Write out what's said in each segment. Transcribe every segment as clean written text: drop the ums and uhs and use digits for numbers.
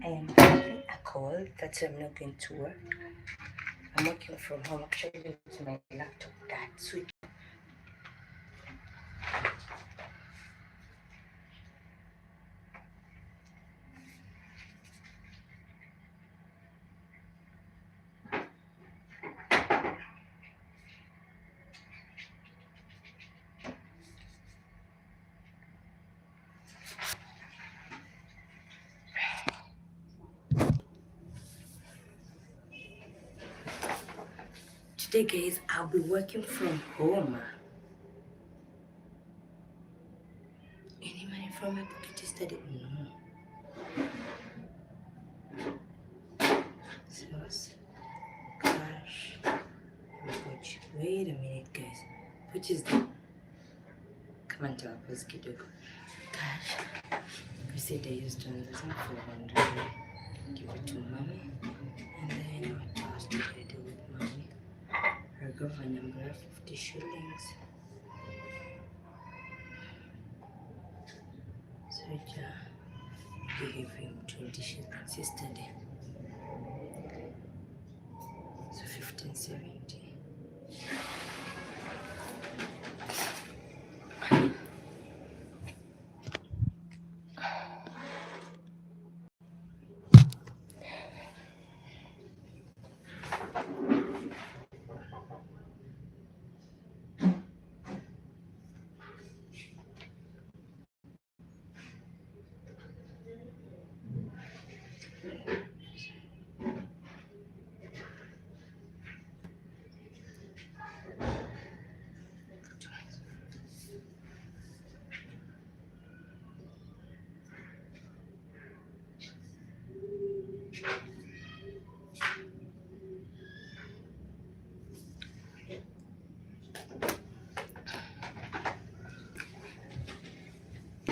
I am having a cold. That's why I'm not going to work. I'm working from home. Actually, with my laptop. That's sweet. Today, guys, I'll be working from home. Any money from my pocket to study? No. Sauce, cash, which, wait a minute, guys. Which is the come on, tell us, kidogo. Cash. We said I used 1,400. Give it to mommy, and then what else did I do with mommy? I got a number of 50 shillings. So I gave him 20 shillings yesterday. So 1570.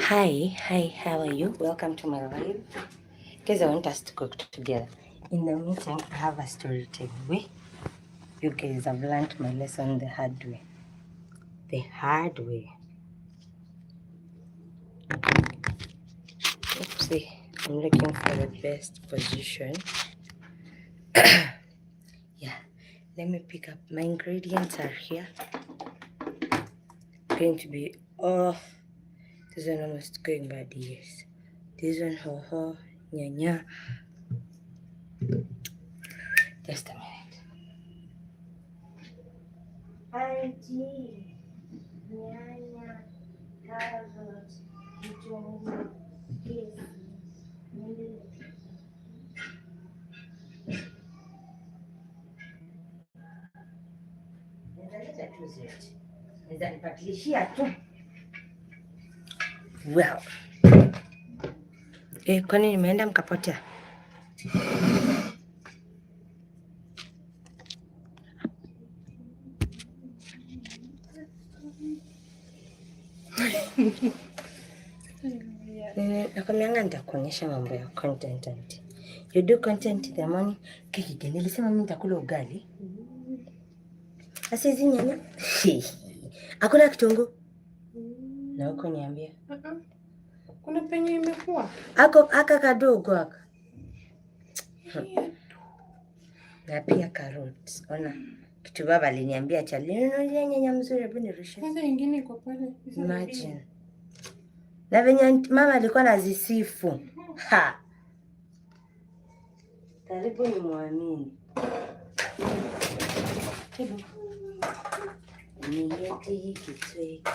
Hi, how are you? Welcome to my live. Guys, I want us to cook together. In the meantime, I have a story time. You guys have learned my lesson the hard way. The hard way. Oopsie, I'm looking for the best position. Yeah, let me pick up. My ingredients are here. Going to be, this one almost going bad, yes. This one, ho, nya. Just a minute. Auntie, nyanya, carrot, kitunguu, yes. Well, kwani nimeenda mkapotea? Nakwambianga nitakuonyesha mambo ya content auntie. You do content in the morning. Kiki, nilisema mimi nitakula ugali. Asizi nyanya. Hakuna kitunguu. Na uko niambia. Kuna penye imekuwa. Aka kadogo aka. Na pia carrots. Ona. Kitu baba aliniambia chali. Nunulia nyanya mzuri hebu nirushe. Kwanza nyingine iko pale. Imagine. Na venye mama alikuwa anazisifu. Ha. Karibu ni muamini. Hebu. Nilete hiki tweke.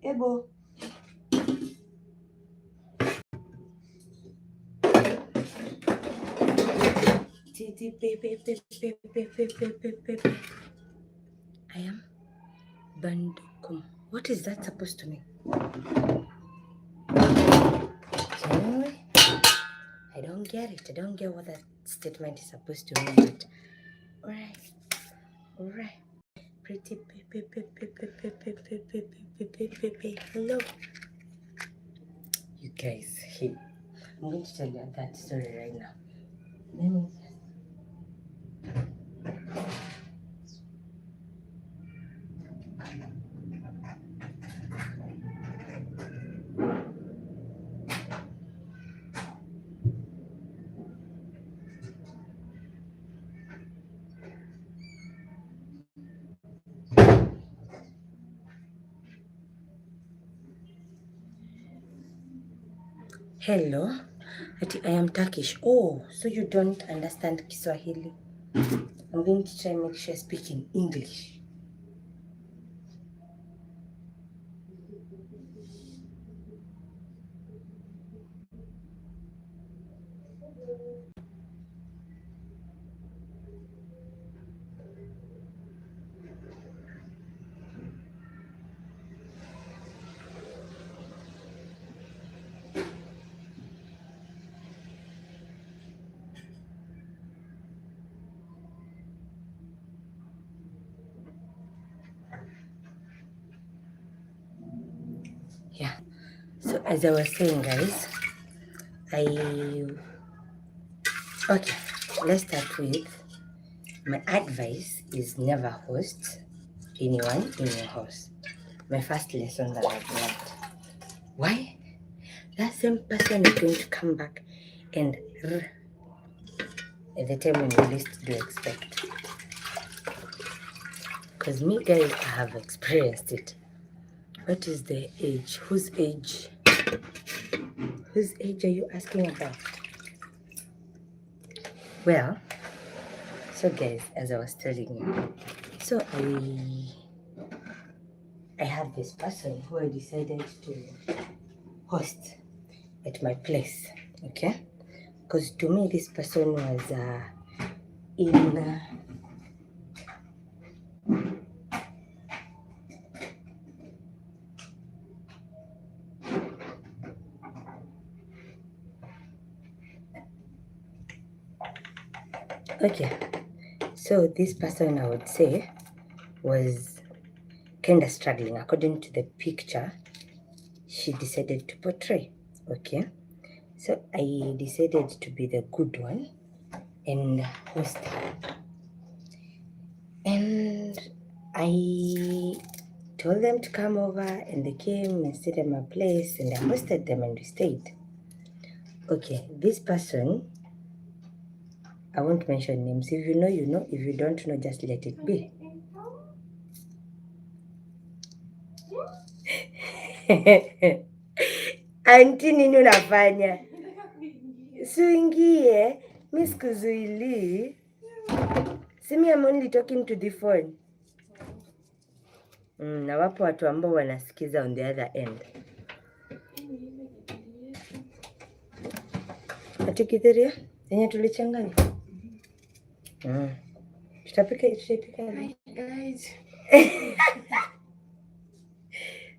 Ebo. I am Bandukum. What is that supposed to mean? Genuinely, I don't get it. I don't get what that statement is supposed to mean. But all right. Pretty hello, you guys. Hey, I'm going to tell you that story right now. Let me Hello, I am Turkish. Oh, so you don't understand Kiswahili? I'm going to try and make sure I speak in English. Yeah. So as I was saying, guys, okay, let's start with my advice is never host anyone in your house. My first lesson that I've learned. Why? That same person is going to come back and at the time when you least do expect. Because me, guys, I have experienced it. What is the age? Whose age? Whose age are you asking about? Well, so guys, as I was telling you, so I have this person who I decided to host at my place, okay? Because to me, this person was in okay. So this person, I would say, was kind of struggling according to the picture she decided to portray, okay? So I decided to be the good one and host her. And I told them to come over, and they came and stayed at my place, and I hosted them and we stayed. Okay, this person, I won't mention names. If you know, you know. If you don't know, just let it be. Anti, nini unafanya? Suingie, mi sikuzuili. See me, I'm only talking to the phone. Na wapo watu ambao wanasikiza on the other end. Atikithiria yenye tulichanganya. Tutaipika. Hi guys.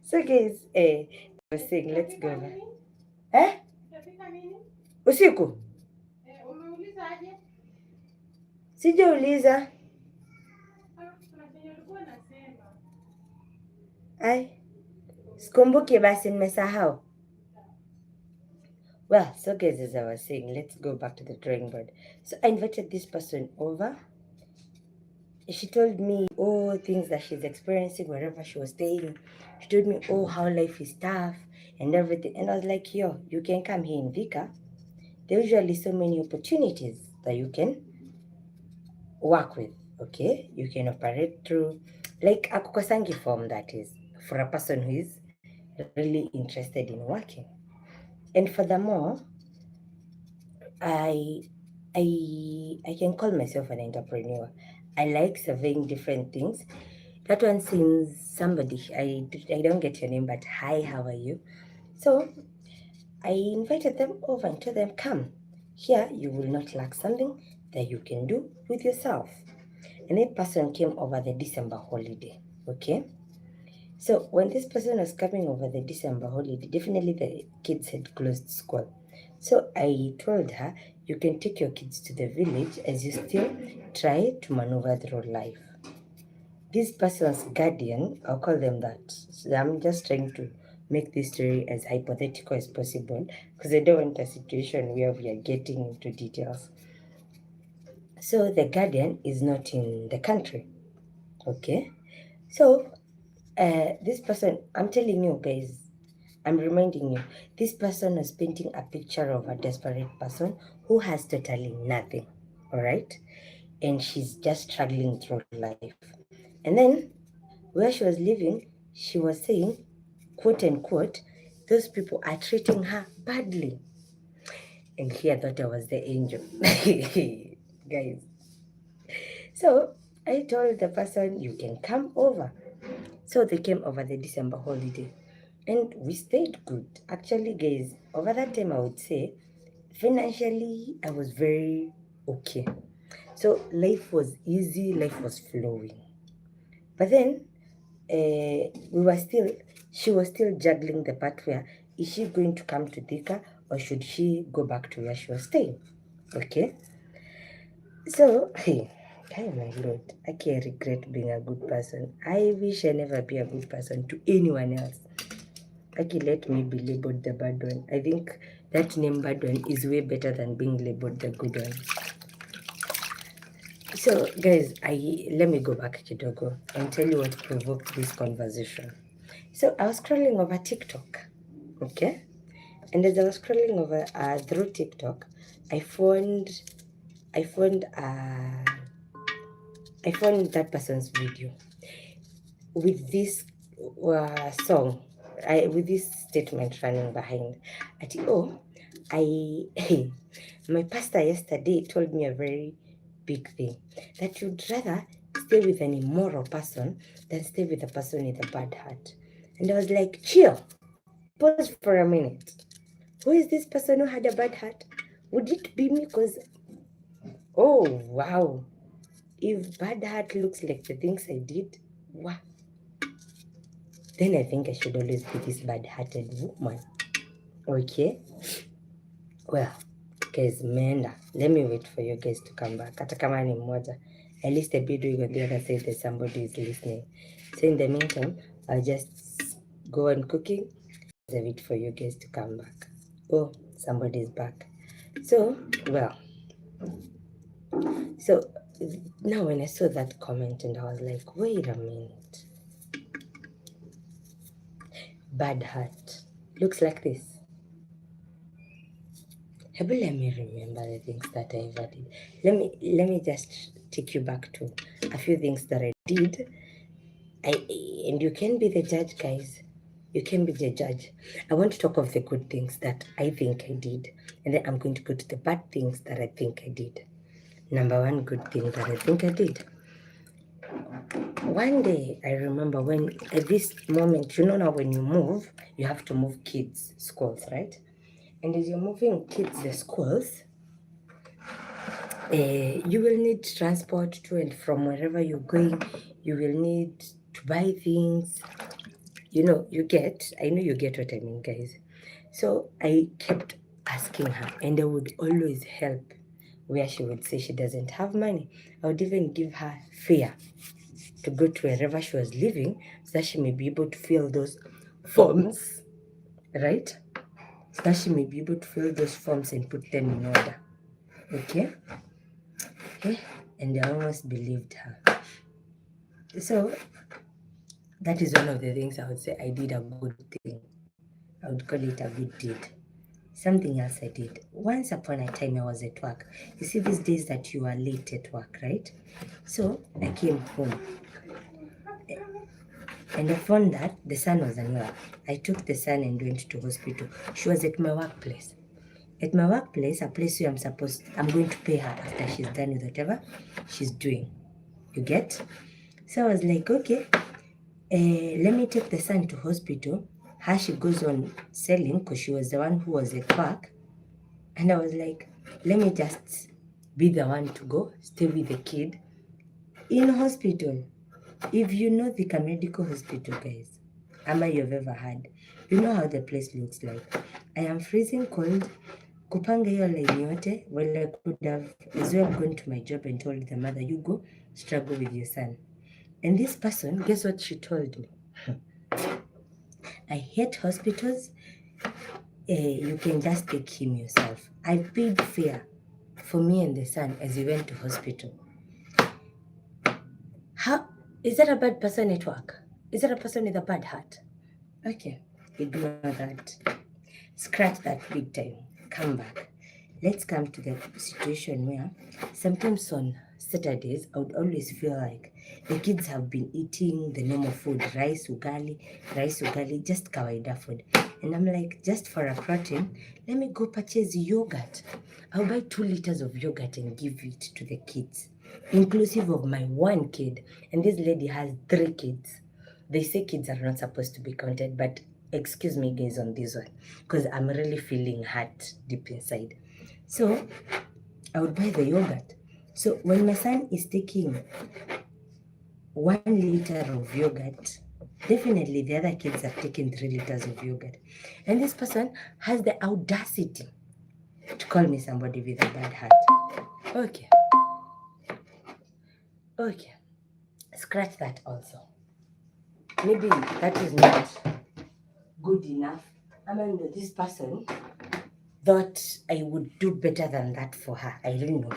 So guys, I was saying let's go. Usiku? Umeulizaje? Sijauliza. Ai, sikumbuki basi nimesahau. Well, so guys, as I was saying, let's go back to the drawing board. So I invited this person over. She told me all things that she's experiencing wherever she was staying. She told me, how life is tough and everything. And I was like, yo, you can come here in Vika. There are usually so many opportunities that you can work with, okay? You can operate through, like a kukosangi form, that is, for a person who is really interested in working. And furthermore, I can call myself an entrepreneur. I like surveying different things. That one seems somebody, I don't get your name, but hi, how are you? So I invited them over and told them, come, here you will not lack something that you can do with yourself. And that person came over the December holiday, okay? So when this person was coming over the December holiday, definitely the kids had closed school. So I told her, you can take your kids to the village as you still try to maneuver through life. This person's guardian, I'll call them that. So I'm just trying to make this story as hypothetical as possible because I don't want a situation where we are getting into details. So the guardian is not in the country, okay? So this person, I'm telling you guys, I'm reminding you, this person is painting a picture of a desperate person who has totally nothing, all right? And she's just struggling through life. And then where she was living, she was saying, quote unquote, those people are treating her badly. And he thought I was the angel. Guys. So I told the person, you can come over. So they came over the December holiday. And we stayed good. Actually, guys, over that time, I would say, financially, I was very okay. So life was easy, life was flowing. But then, she was still juggling the part where, is she going to come to Thika or should she go back to where she was staying? Okay. So, hey, oh my Lord, I can't regret being a good person. I wish I never be a good person to anyone else. Okay, let me be labeled the bad one. I think that name bad one is way better than being labeled the good one. So, guys, let me go back kidogo and tell you what provoked this conversation. So, I was scrolling over TikTok, okay? And as I was scrolling over through TikTok, I found that person's video with this song, with this statement running behind. My pastor yesterday told me a very big thing, that you'd rather stay with an immoral person than stay with a person with a bad heart. And I was like, chill, pause for a minute. Who is this person who had a bad heart? Would it be me? Because, oh, wow. If bad heart looks like the things I did, wow. Then I think I should always be this bad-hearted woman. Okay? Well, guys, menda. Let me wait for you guys to come back. Hata kama ni mmoja. At least the video on the other side that somebody is listening. So in the meantime, I'll just go on cooking. I'll wait for you guys to come back. Oh, somebody's back. So, well. So, now when I saw that comment and I was like, wait a minute. Bad heart. Looks like this. Let me remember the things that I ever did. Let me just take you back to a few things that I did. And you can be the judge, guys. You can be the judge. I want to talk of the good things that I think I did, and then I'm going to go to the bad things that I think I did. Number one good thing that I think I did. One day, I remember when, at this moment, now when you move, you have to move kids' schools, right? And as you're moving kids' the schools, you will need transport to and from wherever you're going. You will need to buy things. I know you get what I mean, guys. So I kept asking her, and I would always help where she would say she doesn't have money. I would even give her fare to go to wherever she was living so that she may be able to fill those forms, right? So that she may be able to fill those forms and put them in order. Okay? And I almost believed her. So that is one of the things I would say I did a good thing. I would call it a good deed. Something else I did. Once upon a time I was at work. You see these days that you are late at work, right? So I came home and I found that the son was unwell. I took the son and went to hospital. She was at my workplace. At my workplace, a place where I'm going to pay her after she's done with whatever she's doing. You get? So I was like, okay, let me take the son to hospital. How she goes on selling, because she was the one who was at work. And I was like, let me just be the one to go stay with the kid in hospital. If you know the medical hospital, guys, ama you've ever had, you know how the place looks like. I am freezing cold. Kupanga hiyo line yote, well, I could have as well gone to my job and told the mother, you go struggle with your son. And this person, guess what she told me? I hate hospitals. You can just take him yourself. I paid fare for me and the son as we went to hospital. How is that a bad person at work? Is that a person with a bad heart? Okay, ignore that. Scratch that big time. Come back. Let's come to the situation where sometimes on Saturdays, I would always feel like the kids have been eating the normal food, rice, ugali, just kawaida food. And I'm like, just for a protein, let me go purchase yogurt. I'll buy 2 liters of yogurt and give it to the kids, inclusive of my 1 kid. And this lady has 3 kids. They say kids are not supposed to be counted, but excuse me guys on this one, because I'm really feeling hurt deep inside. So I would buy the yogurt. So when my son is taking 1 liter of yogurt, definitely the other kids have taken 3 liters of yogurt. And this person has the audacity to call me somebody with a bad heart. Okay. Scratch that also. Maybe that is not good enough. I mean, this person thought I would do better than that for her. I don't know.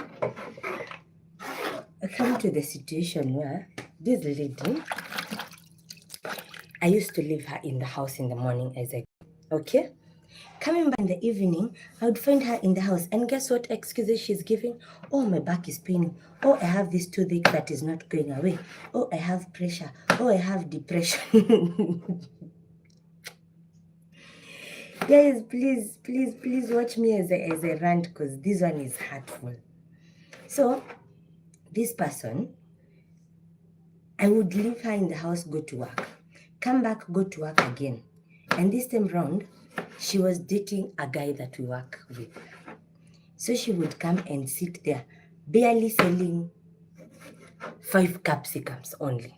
I come to the situation where this lady, I used to leave her in the house in the morning as I go. Okay? Coming back in the evening, I would find her in the house. And guess what excuses she's giving? Oh, my back is paining. Oh, I have this toothache that is not going away. Oh, I have pressure. Oh, I have depression. Guys, please watch me as I rant, because this one is hurtful. So, this person, I would leave her in the house, go to work. Come back, go to work again. And this time round, she was dating a guy that we work with. So she would come and sit there, barely selling 5 capsicums only.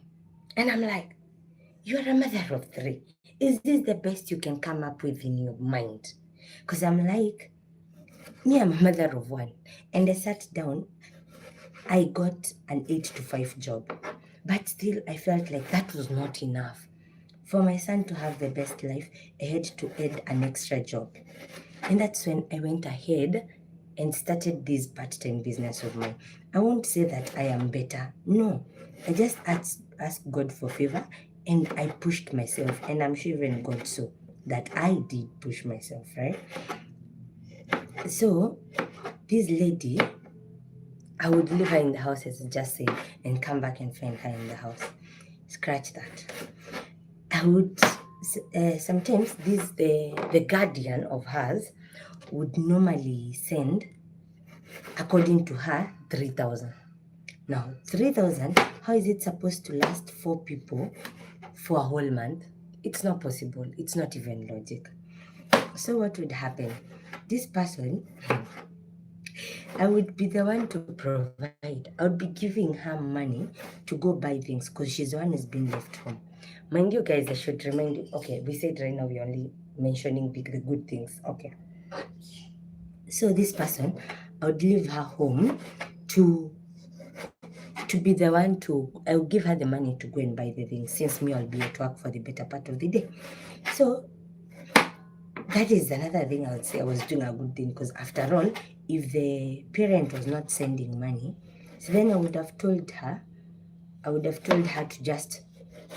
And I'm like, you're a mother of 3. Is this the best you can come up with in your mind? Because I'm like, me, I'm a mother of 1. And I sat down, I got an 8 to 5 job. But still, I felt like that was not enough. For my son to have the best life, I had to add an extra job. And that's when I went ahead and started this part-time business of mine. I won't say that I am better. No, I just asked God for favor, and I pushed myself. And I'm sure even God saw that I did push myself, right? So this lady, I would leave her in the house, as I just said, and come back and find her in the house. Scratch that. I would sometimes the guardian of hers would normally send, according to her, 3,000. Now 3,000, how is it supposed to last 4 people for a whole month? It's not possible. It's not even logic. So what would happen? This person, I would be the one to provide. I would be giving her money to go buy things, because she's the one who's been left home. Mind you guys, I should remind you, okay, we said right now we're only mentioning the good things. Okay. So this person, I would leave her home to be the one I will give her the money to go and buy the things, since me, I'll be at work for the better part of the day. So that is another thing I would say I was doing a good thing, because after all, if the parent was not sending money, so then I would have told her to just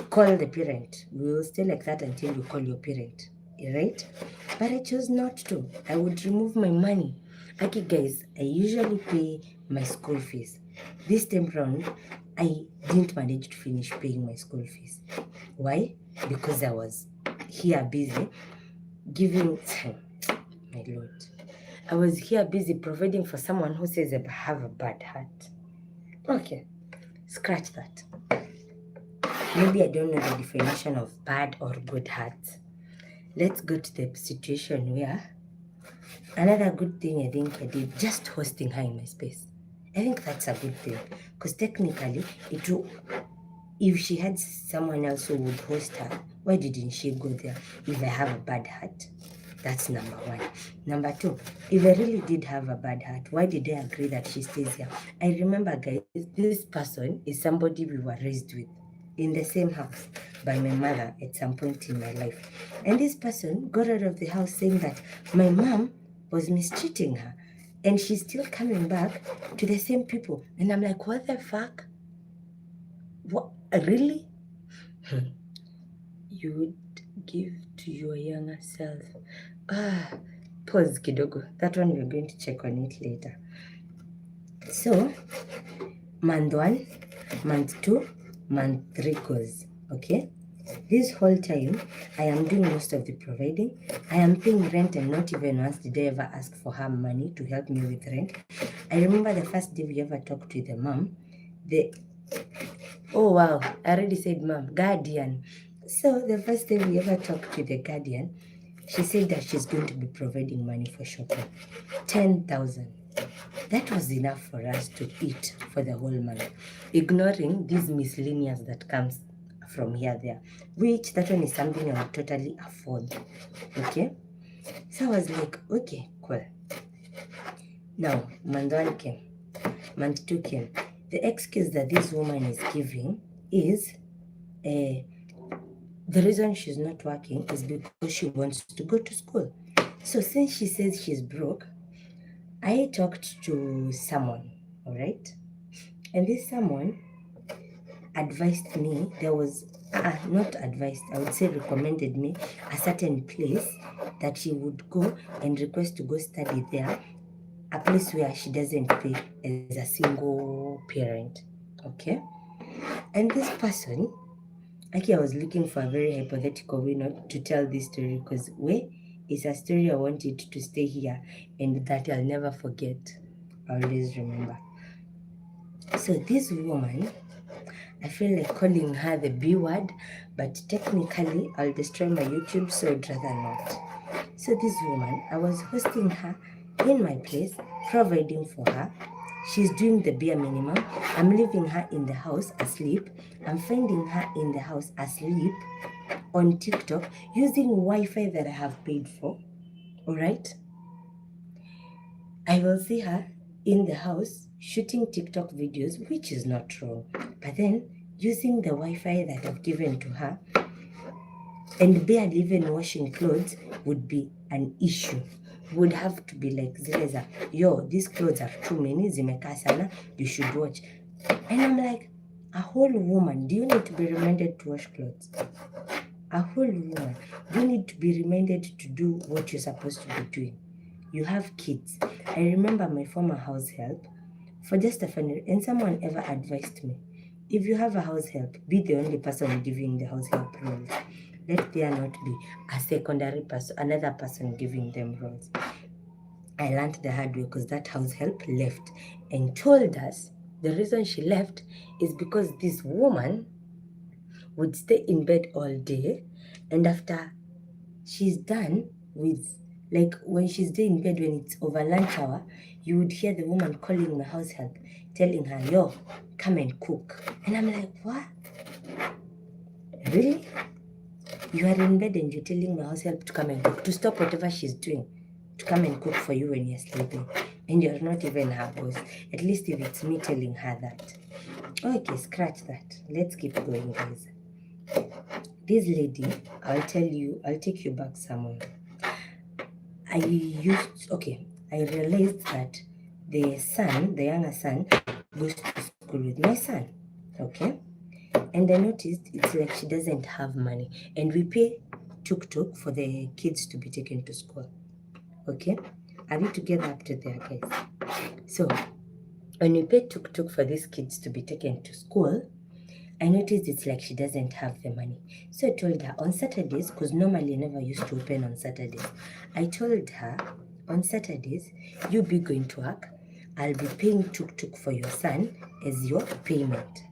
call the parent. We will stay like that until you call your parent, right? But I chose not to. I would remove my money. Okay, guys, I usually pay my school fees. This time round, I didn't manage to finish paying my school fees. Why? Because I was here busy giving, my Lord, I was here busy providing for someone who says I have a bad heart. Okay, scratch that. Maybe I don't know the definition of bad or good heart. Let's go to the situation where another good thing I think I did, just hosting her in my space. I think that's a good thing, because technically if she had someone else who would host her, why didn't she go there if I have a bad heart? That's number 1. Number 2, if I really did have a bad heart, why did I agree that she stays here? I remember, guys, this person is somebody we were raised with in the same house by my mother at some point in my life. And this person got out of the house saying that my mom was mistreating her, and she's still coming back to the same people. And I'm like, what the fuck? What? Really? You would give to your younger self. Pause kidogo. That one we're going to check on it later. So, month 1, month 2, month 3 goes. Okay? This whole time, I am doing most of the providing. I am paying rent, and not even once did I ever ask for her money to help me with rent. I remember the first day we ever talked to the mom. Oh wow, I already said mom, guardian. So the first day we ever talked to the guardian, she said that she's going to be providing money for shopping. 10,000. That was enough for us to eat for the whole month, ignoring these miscellaneous that comes from here there, which that one is something I would totally afford. Okay, so I was like, okay, cool. Now month one came, month two came. The excuse that this woman is giving is the reason she's not working is because she wants to go to school. So since she says she's broke, I talked to someone, all right, and this someone advised me, there was not advised, I would say recommended me a certain place that she would go and request to go study there, a place where she doesn't pay as a single parent. Okay, and this person, actually I was looking for a very hypothetical way not to tell this story, because it's a story I wanted to stay here and that I'll never forget. I'll always remember. So this woman, I feel like calling her the B word, but technically I'll destroy my YouTube, so I'd rather not. So this woman, I was hosting her in my place, providing for her. She's doing the bare minimum. I'm leaving her in the house asleep. I'm finding her in the house asleep on TikTok using Wi-Fi that I have paid for. All right? I will see her in the house shooting TikTok videos, which is not wrong. But then using the Wi-Fi that I've given to her and barely even washing clothes would be an issue. Would have to be like Zileza, yo, these clothes are too many, zimekaa sana, you should watch. And I'm like, a whole woman, do you need to be reminded to wash clothes? A whole woman, do you need to be reminded to do what you're supposed to be doing? You have kids. I remember my former house help, for just a funny, and someone ever advised me, if you have a house help, be the only person giving the house help roles. Let there not be a secondary person, another person giving them roles. I learned the hard way because that house help left and told us the reason she left is because this woman would stay in bed all day, and after she's done with, like when she's there in bed, when it's over lunch hour, you would hear the woman calling my house help, telling her, yo, come and cook. And I'm like, what? Really? You are in bed and you're telling my house help to come and cook, to stop whatever she's doing, to come and cook for you when you're sleeping. And you're not even her boss. At least if it's me telling her that. Okay, scratch that. Let's keep going, guys. This lady, I'll take you back somewhere. I realized that the younger son, goes to school with my son. Okay? And I noticed it's like she doesn't have money. And we pay tuk-tuk for the kids to be taken to school. Okay? Are we together up to there, guys? So, when we pay tuk-tuk for these kids to be taken to school, I noticed it's like she doesn't have the money. So I told her on Saturdays, because normally I never used to open on Saturdays. I told her on Saturdays, you be going to work. I'll be paying tuk-tuk for your son as your payment.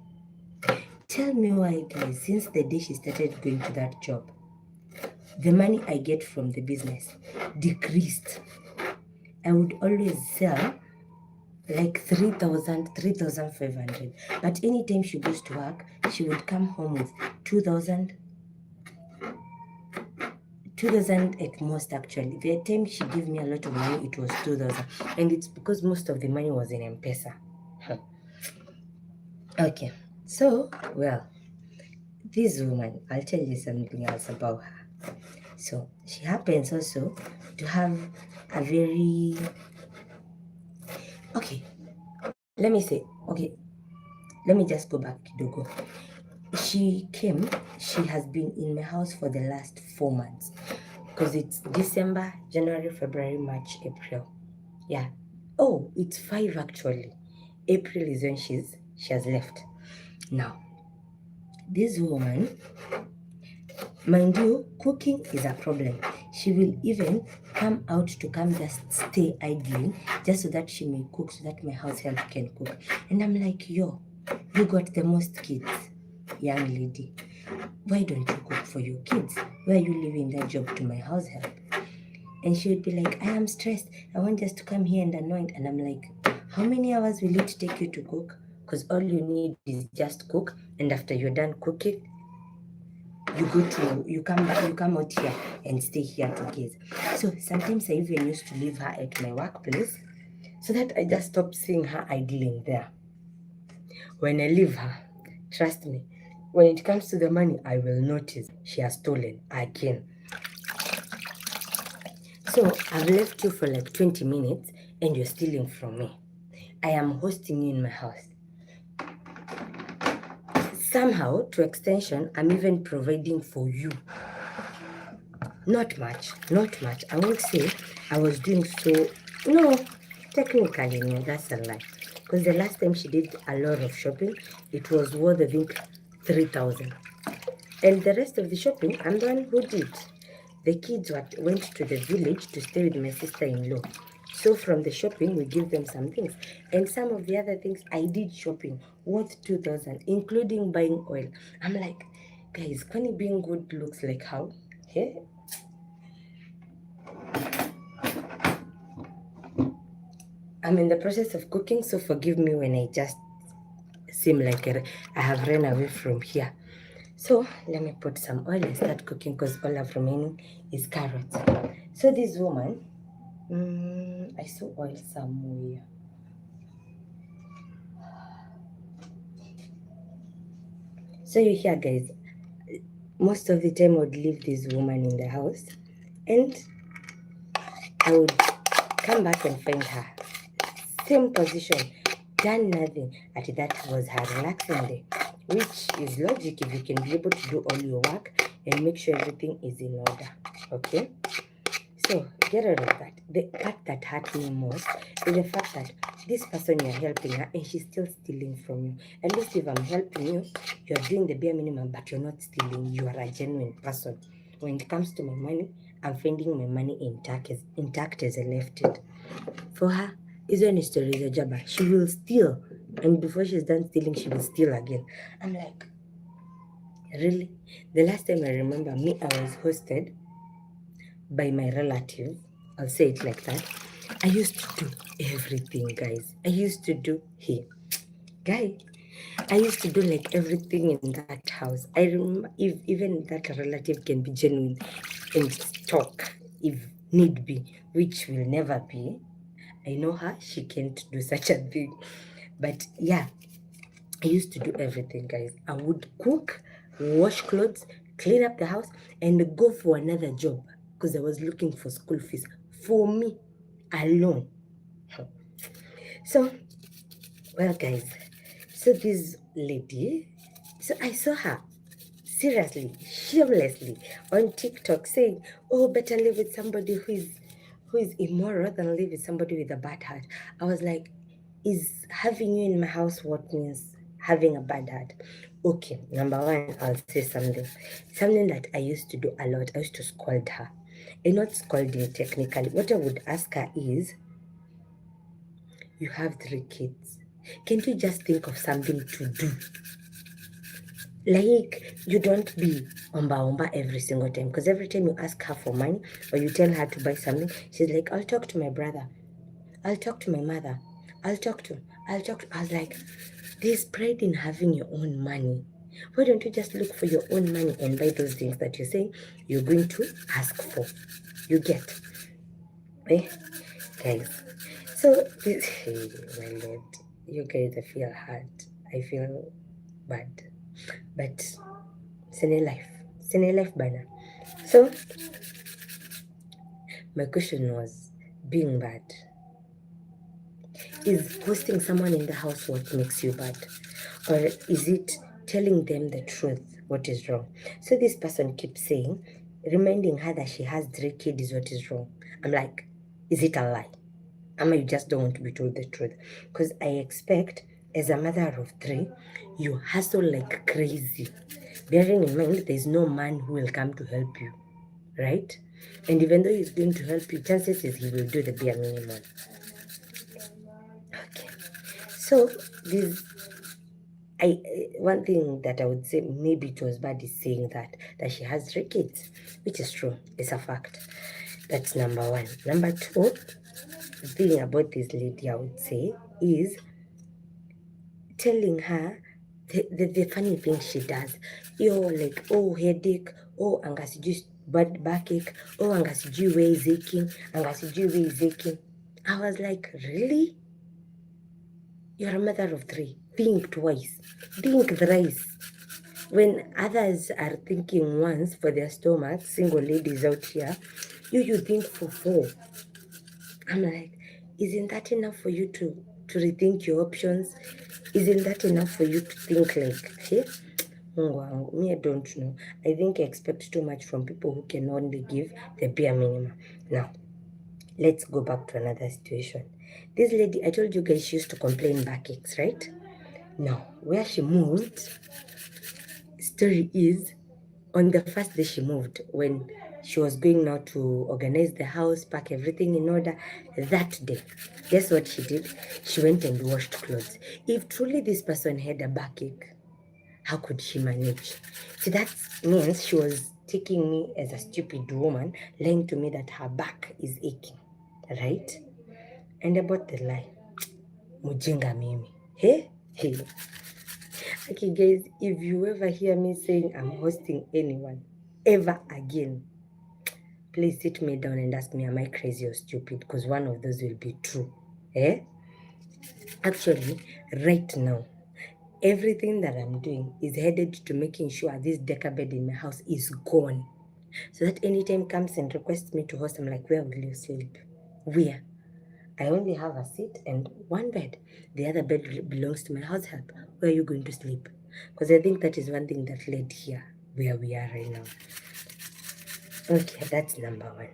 Tell me why, guys, since the day she started going to that job, the money I get from the business decreased. I would always sell like 3,000, 3,500. But anytime she goes to work, she would come home with 2,000 at most. Actually, the time she gave me a lot of money, it was 2,000. And it's because most of the money was in M-Pesa. Okay, so, well, this woman, I'll tell you something else about her. So, she happens also to have a very... Okay, let me just go back kidogo. She has been in my house for the last 4 months, because it's December, January, February, March, April. Yeah. Oh, it's 5 actually. April is when she has left. Now, this woman, Mind you, cooking is a problem. She will even come out to come just stay idling just so that she may cook, so that my house help can cook. And I'm like, yo, you got the most kids, young lady. Why don't you cook for your kids? Why are you leaving that job to my house help? And she would be like, I am stressed. I want just to come here and anoint. And I'm like, how many hours will it take you to cook? Because all you need is just cook. And after you're done cooking, you come back, you come out here and stay here to gaze. So sometimes I even used to leave her at my workplace so that I just stop seeing her idling there. When I leave her, trust me, when it comes to the money, I will notice she has stolen again. So I've left you for like 20 minutes and you're stealing from me. I am hosting you in my house. Somehow, to extension, I'm even providing for you. Not much. I won't say I was doing so. No, technically, no, that's a lie. Because the last time she did a lot of shopping, it was worth, I think, 3,000. And the rest of the shopping, I'm the one who did. The kids went to the village to stay with my sister-in-law. So from the shopping, we give them some things. And some of the other things, I did shopping worth 2,000, including buying oil. I'm like, guys, Connie being good looks like how? Yeah. I'm in the process of cooking, so forgive me when I just seem like I have run away from here. So let me put some oil and start cooking because all I've remaining is carrots. So this woman, I saw oil somewhere. So you hear, guys, most of the time I would leave this woman in the house and I would come back and find her. Same position, done nothing. At that was her relaxing day, which is logic if you can be able to do all your work and make sure everything is in order. Okay? So get out of that. The part that hurt me most is the fact that this person you're helping her and she's still stealing from you. At least if I'm helping you, you're doing the bare minimum, but you're not stealing. You are a genuine person. When it comes to my money, I'm finding my money intact as I left it. For her, hizo ni story za jaba. She will steal, and before she's done stealing, she will steal again. I'm like, really? The last time I remember me, I was hosted by my relative. I'll say it like that. I used to do everything, guys. I used to do I used to do like everything in that house. I remember if even that relative can be genuine and talk if need be, which will never be. I know her, she can't do such a thing. But yeah, I used to do everything, guys. I would cook, wash clothes, clean up the house, and go for another job because I was looking for school fees for me alone. So, well, guys, so this lady, so I saw her seriously, shamelessly on TikTok saying, "Oh, better live with somebody who is immoral than live with somebody with a bad heart." I was like, is having you in my house what means having a bad heart? Okay, number one, I'll say something that I used to do a lot. I used to scold her, and not scolding technically. What I would ask her is, "You have 3 kids. Can't you just think of something to do? Like, you don't be omba every single time." Because every time you ask her for money or you tell her to buy something, she's like, "I'll talk to my brother. I'll talk to my mother. I'll talk to. I was like, there's pride in having your own money. Why don't you just look for your own money and buy those things that you're saying you're going to ask for?" You get. Eh? Guys. So, this, hey, my lord, you guys, I feel hurt. I feel bad. But Cine life banner. So my question was, being bad, is hosting someone in the house what makes you bad, or is it telling them the truth what is wrong? So this person keeps saying, reminding her that she has 3 kids is what is wrong. I'm like, is it a lie? Ama you just don't want to be told the truth? Because I expect as a mother of 3, you hustle like crazy, bearing in mind there's no man who will come to help you, right? And even though he's going to help you, chances is he will do the bare minimum. Okay. So this, one thing that I would say maybe it was bad is saying that she has 3 kids, which is true. It's a fact. That's number 1. Number 2, the thing about this lady I would say is telling her the funny thing she does. Like, oh, headache, oh, anga sijui backache, oh, anga sijui where is aching, anga sijui where is aching. I was like, really? You're a mother of 3. Think twice. Think thrice. When others are thinking once for their stomachs, single ladies out here, you think for 4. I'm like, isn't that enough for you to rethink your options? Isn't that enough for you to think like, hey, me, I don't know. I think I expect too much from people who can only give the bare minimum. Now, let's go back to another situation. This lady, I told you guys she used to complain backaches, right? Now, where she moved, story is, on the first day she moved, when she was going now to organize the house, pack everything in order, that day, guess what she did? She went and washed clothes. If truly this person had a backache, how could she manage? So that means she was taking me as a stupid woman, lying to me that her back is aching, right? And about the lie, mujinga mimi. Hey. Okay, guys, if you ever hear me saying I'm hosting anyone ever again, please sit me down and ask me, am I crazy or stupid? Because one of those will be true. Actually, right now, everything that I'm doing is headed to making sure this decker bed in my house is gone. So that anytime comes and requests me to host, I'm like, where will you sleep? Where? I only have a seat and one bed. The other bed belongs to my house help. Where are you going to sleep? Because I think that is one thing that led here where we are right now. Okay, that's number 1.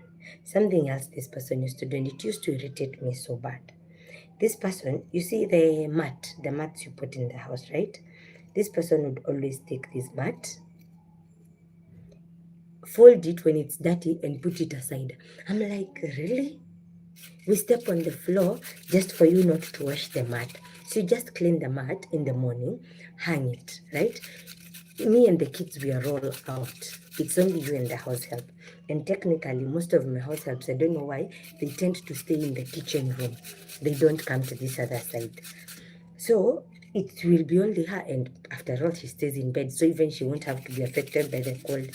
Something else this person used to do, and it used to irritate me so bad. This person, you see the mats you put in the house, right? This person would always take this mat, fold it when it's dirty, and put it aside. I'm like, really? We step on the floor just for you not to wash the mat. So you just clean the mat in the morning, hang it, right? Me and the kids, we are all out. It's only you and the house help. And technically, most of my house helps, I don't know why, they tend to stay in the kitchen room. They don't come to this other side. So it will be only her, and after all, she stays in bed. So even she won't have to be affected by the cold.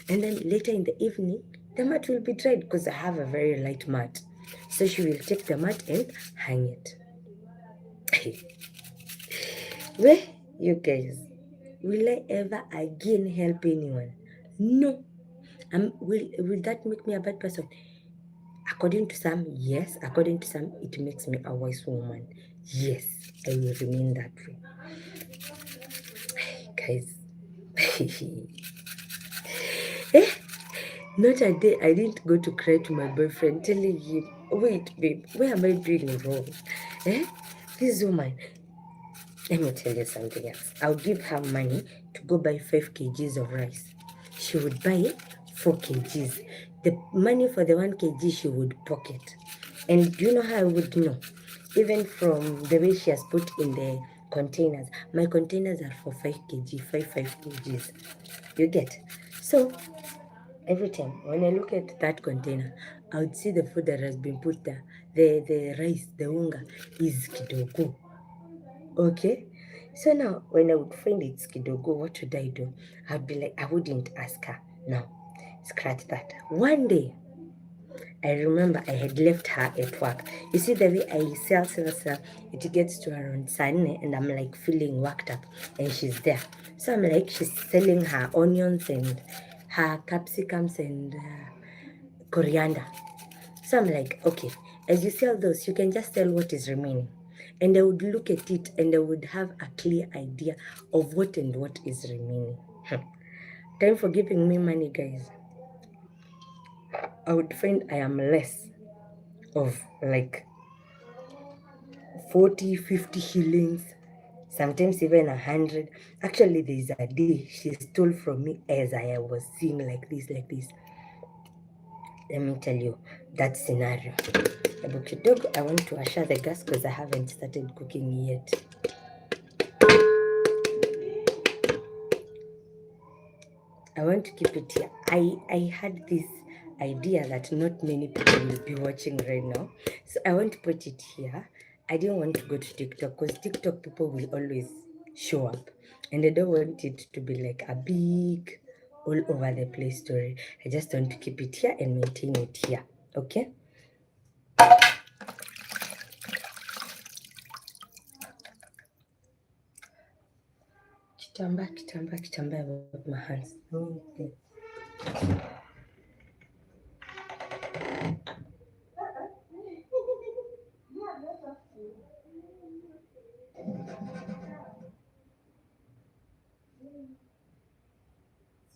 And then later in the evening, the mat will be dried because I have a very light mat. So she will take the mat and hang it. Well, you guys, will I ever again help anyone? No. Will that make me a bad person? According to some, yes. According to some, it makes me a wise woman. Yes, I will remain that way. Guys. eh? Not a day I didn't go to cry to my boyfriend telling him, wait, babe, where am I doing wrong? This woman, let me tell you something else. I'll give her money to go buy 5 kgs of rice. She would buy 4 kgs. The money for the 1 kg she would pocket. And do you know how I would know? Even from the way she has put in the containers. My containers are for 5 kg, 5 kgs. You get? So, every time when I look at that container, I would see the food that has been put there. The rice, the unga is kidogo. Okay? So now, when I would find it's kidogo, what should I do? I'd be like, I wouldn't ask her. No, scratch that. One day, I remember I had left her at work. You see, the way I sell, it gets to around Sunday, and I'm like feeling worked up, and she's there. So I'm like, she's selling her onions and her capsicums and coriander. So I'm like, okay, as you sell those, you can just sell what is remaining. And I would look at it and I would have a clear idea of what and what is remaining. Time for giving me money, guys. I would find I am less of like 40, 50 shillings. sometimes even 100. Actually, there's a day she stole from me as I was seeing like this. Let me tell you that scenario. Hebu kidogo, I want to usher the gas because I haven't started cooking yet. I want to keep it here. I had this idea that not many people will be watching right now, so I want to put it here. I didn't want to go to TikTok because TikTok people will always show up, and I don't want it to be like a big all over the place story. I just want to keep it here and maintain it here. Okay. Kitamba about my hands.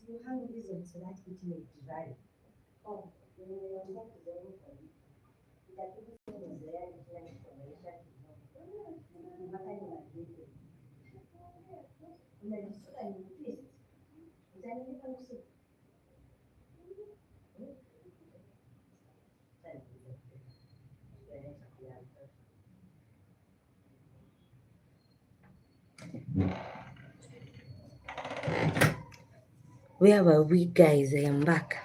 You hang this one so that it may dry. Oh, where were we, guys? I am back.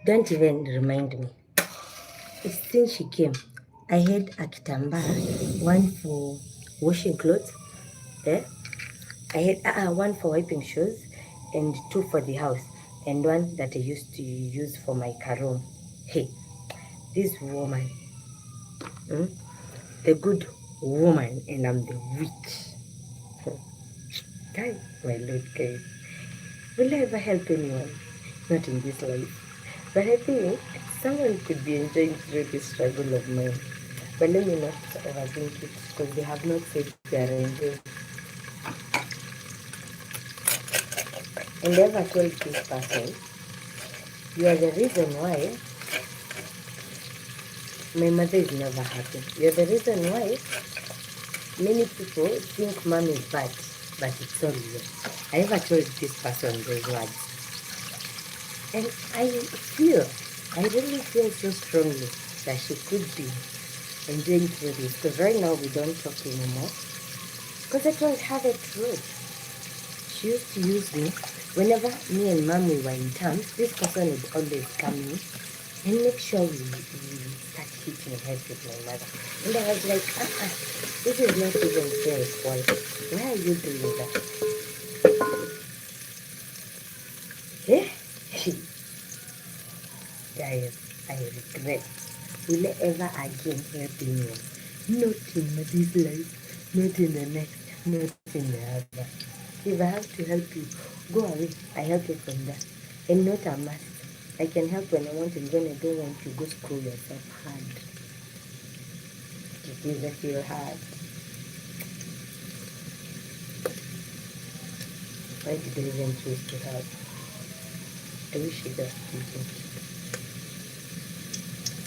Don't even remind me. Since she came, I had a kitamba, one for washing clothes. I had one for wiping shoes, and two for the house, and one that I used to use for my carom. Hey, this woman, the good woman, and I'm the witch. Guys, my lord, guys, will I ever help anyone? Not in this life. But I think someone could be enjoying through this struggle of mine. But let me not overthink it because they have not said they are enjoying. And I ever told this person, you are the reason why my mother is never happy. You are the reason why many people think mom is bad, but it's all you. I ever told this person those words. And I really feel so strongly that she could be enjoying through this. Because right now we don't talk anymore. Because I don't have a truth. She used to use me. Whenever me and mom we were in terms, this person would always come in and make sure we start hitting heads with my mother. And I was like, this is not even fair at all. Why are you doing that? Guys, I regret. Will I ever again help anyone? Not in this life, not in the next, not in the other. If I have to help you, go away. I help you from that. And not a must. I can help when I want and when I don't want you, go screw yourself hard. It is I feel hard. Why did I even choose to help? I wish you just didn't.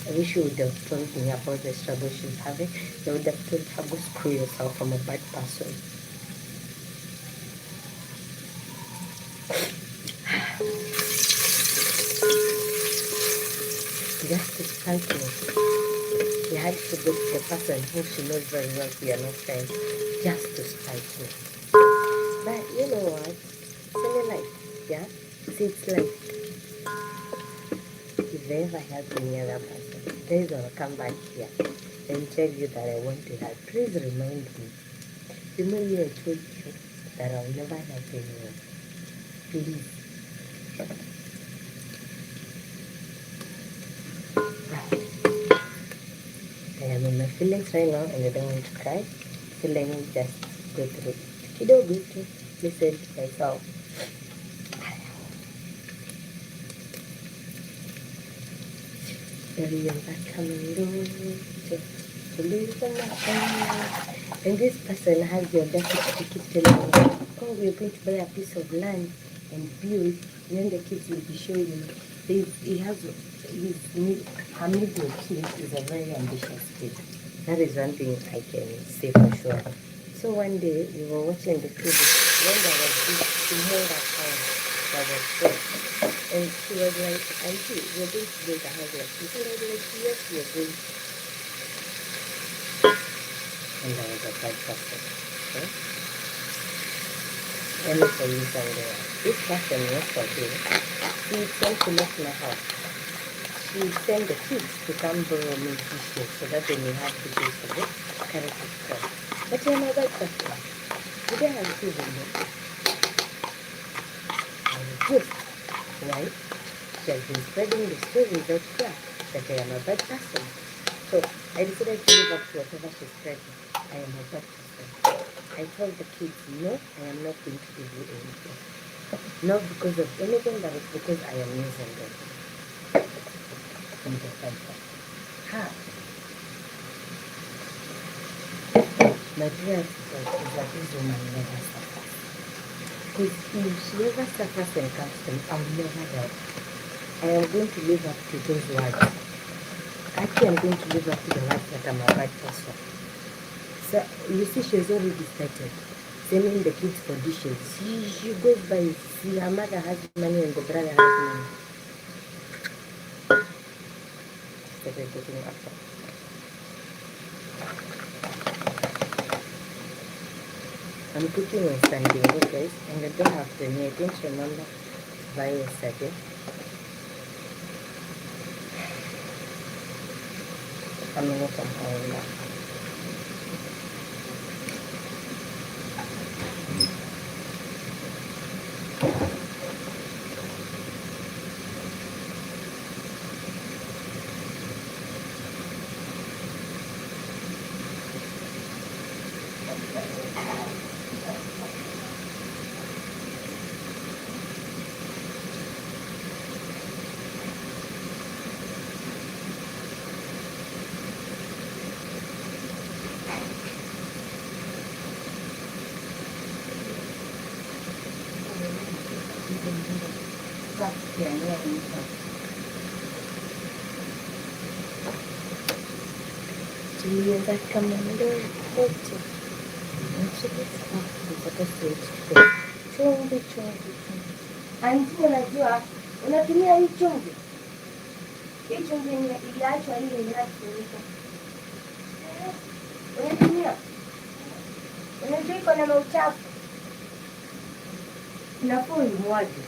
I wish you would have told me about the struggle she's having. I would have told her, go screw yourself, I'm a bad person. Just to spite me. She had to go to the person who she knows very well we are not friends, just to spite me. But you know what? It's only life, yeah? See, it's life. If I ever help any other person, guys will come back here and tell you that I want to help. Please remind me. Remind me I told you that I'll never help anyone. Please. I am in my feelings right now and I don't want to cry. So let me just go through it. Kidogo to listen to myself. And this person has the audacity to keep telling me, oh, we're going to buy a piece of land and build. And then the kids will be showing him. He has her middle kid is a very ambitious kid. That is one thing I can say for sure. So one day we were watching the TV when there was this Humora town that was there. And she was like, Auntie, we're going to build a house like this. And I was like, yes, we're going to. And there was a bad person. Okay? Let me tell you something. This person yesterday, he came to look my house. She sent the kids to come borrow me dishes so that they may have dishes to go carry to school. But you're not that person. You don't have to even know. I refuse. Why? She has been spreading the stories out here that I am a bad person. So I decided to live up to whatever she spread. I am a bad person. I told the kids, no, I am not going to give you anything. Not because of anything, but it's because I am using them. And the bad person. Ha! My prayer is that this woman never suffers. Because if she ever suffers and comes to me, I'll never die. I am going to live up to those words. Actually, I'm going to live up to the words that I'm a bad person. So, you see, she has already started sending the kids for dishes. She goes by, see, her mother has money and the brother has money. She started getting after. I'm cooking on Sunday, guys, and I don't have to. I didn't remember to buy yesterday. I'm going to some oil now. Tuliweza kama ndoo wote chumvi. Anti, unajua unatumia hii chumvi iliachwa ile inayotumika. Unatumia, unajua iko na uchafu, inafaa uimwage.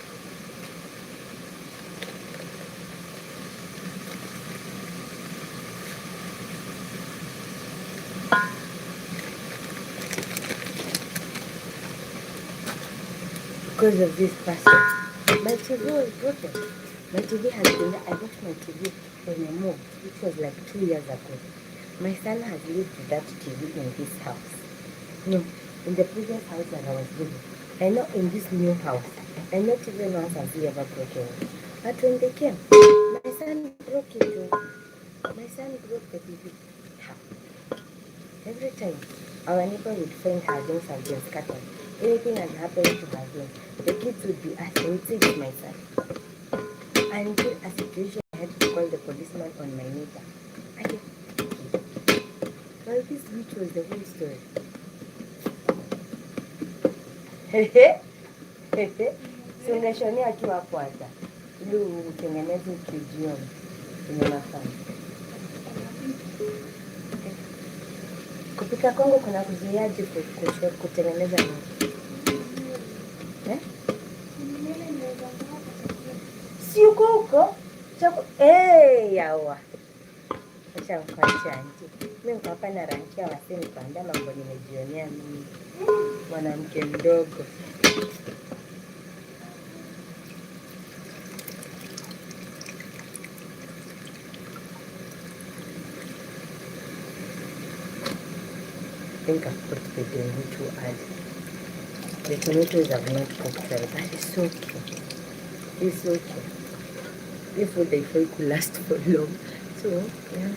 Because of this person, my TV was broken. My TV has been there. I got my TV when I moved, which was like 2 years ago. My son has lived with that TV in this house. No, in the previous house that I was living. I know in this new house, I not even once has he ever broken it. But when they came, my son broke it. My son broke the TV. Every time, our neighbor would find her things have been scattered. Anything has happened to her things, the kids would be asking, would say it's my son. Until a situation I had to call the policeman on my neighbor. Well, this which was the whole story. So unashonea tu hapo hata ili utengeneze kijioni kwenye mafani. Kupika Kongo kuna kuzuiaje kutengeneza nini? Si uko huko? Yawa. Acha mkwacha anti. Mimi niko hapa na rankia waseni kuandaa mambo nimejionea mimi. Mwanamke mdogo. I think I've put the demo too early. The tomatoes have not cooked well. That is so cute. It's so cute. This food they feel could last for long. So, yeah.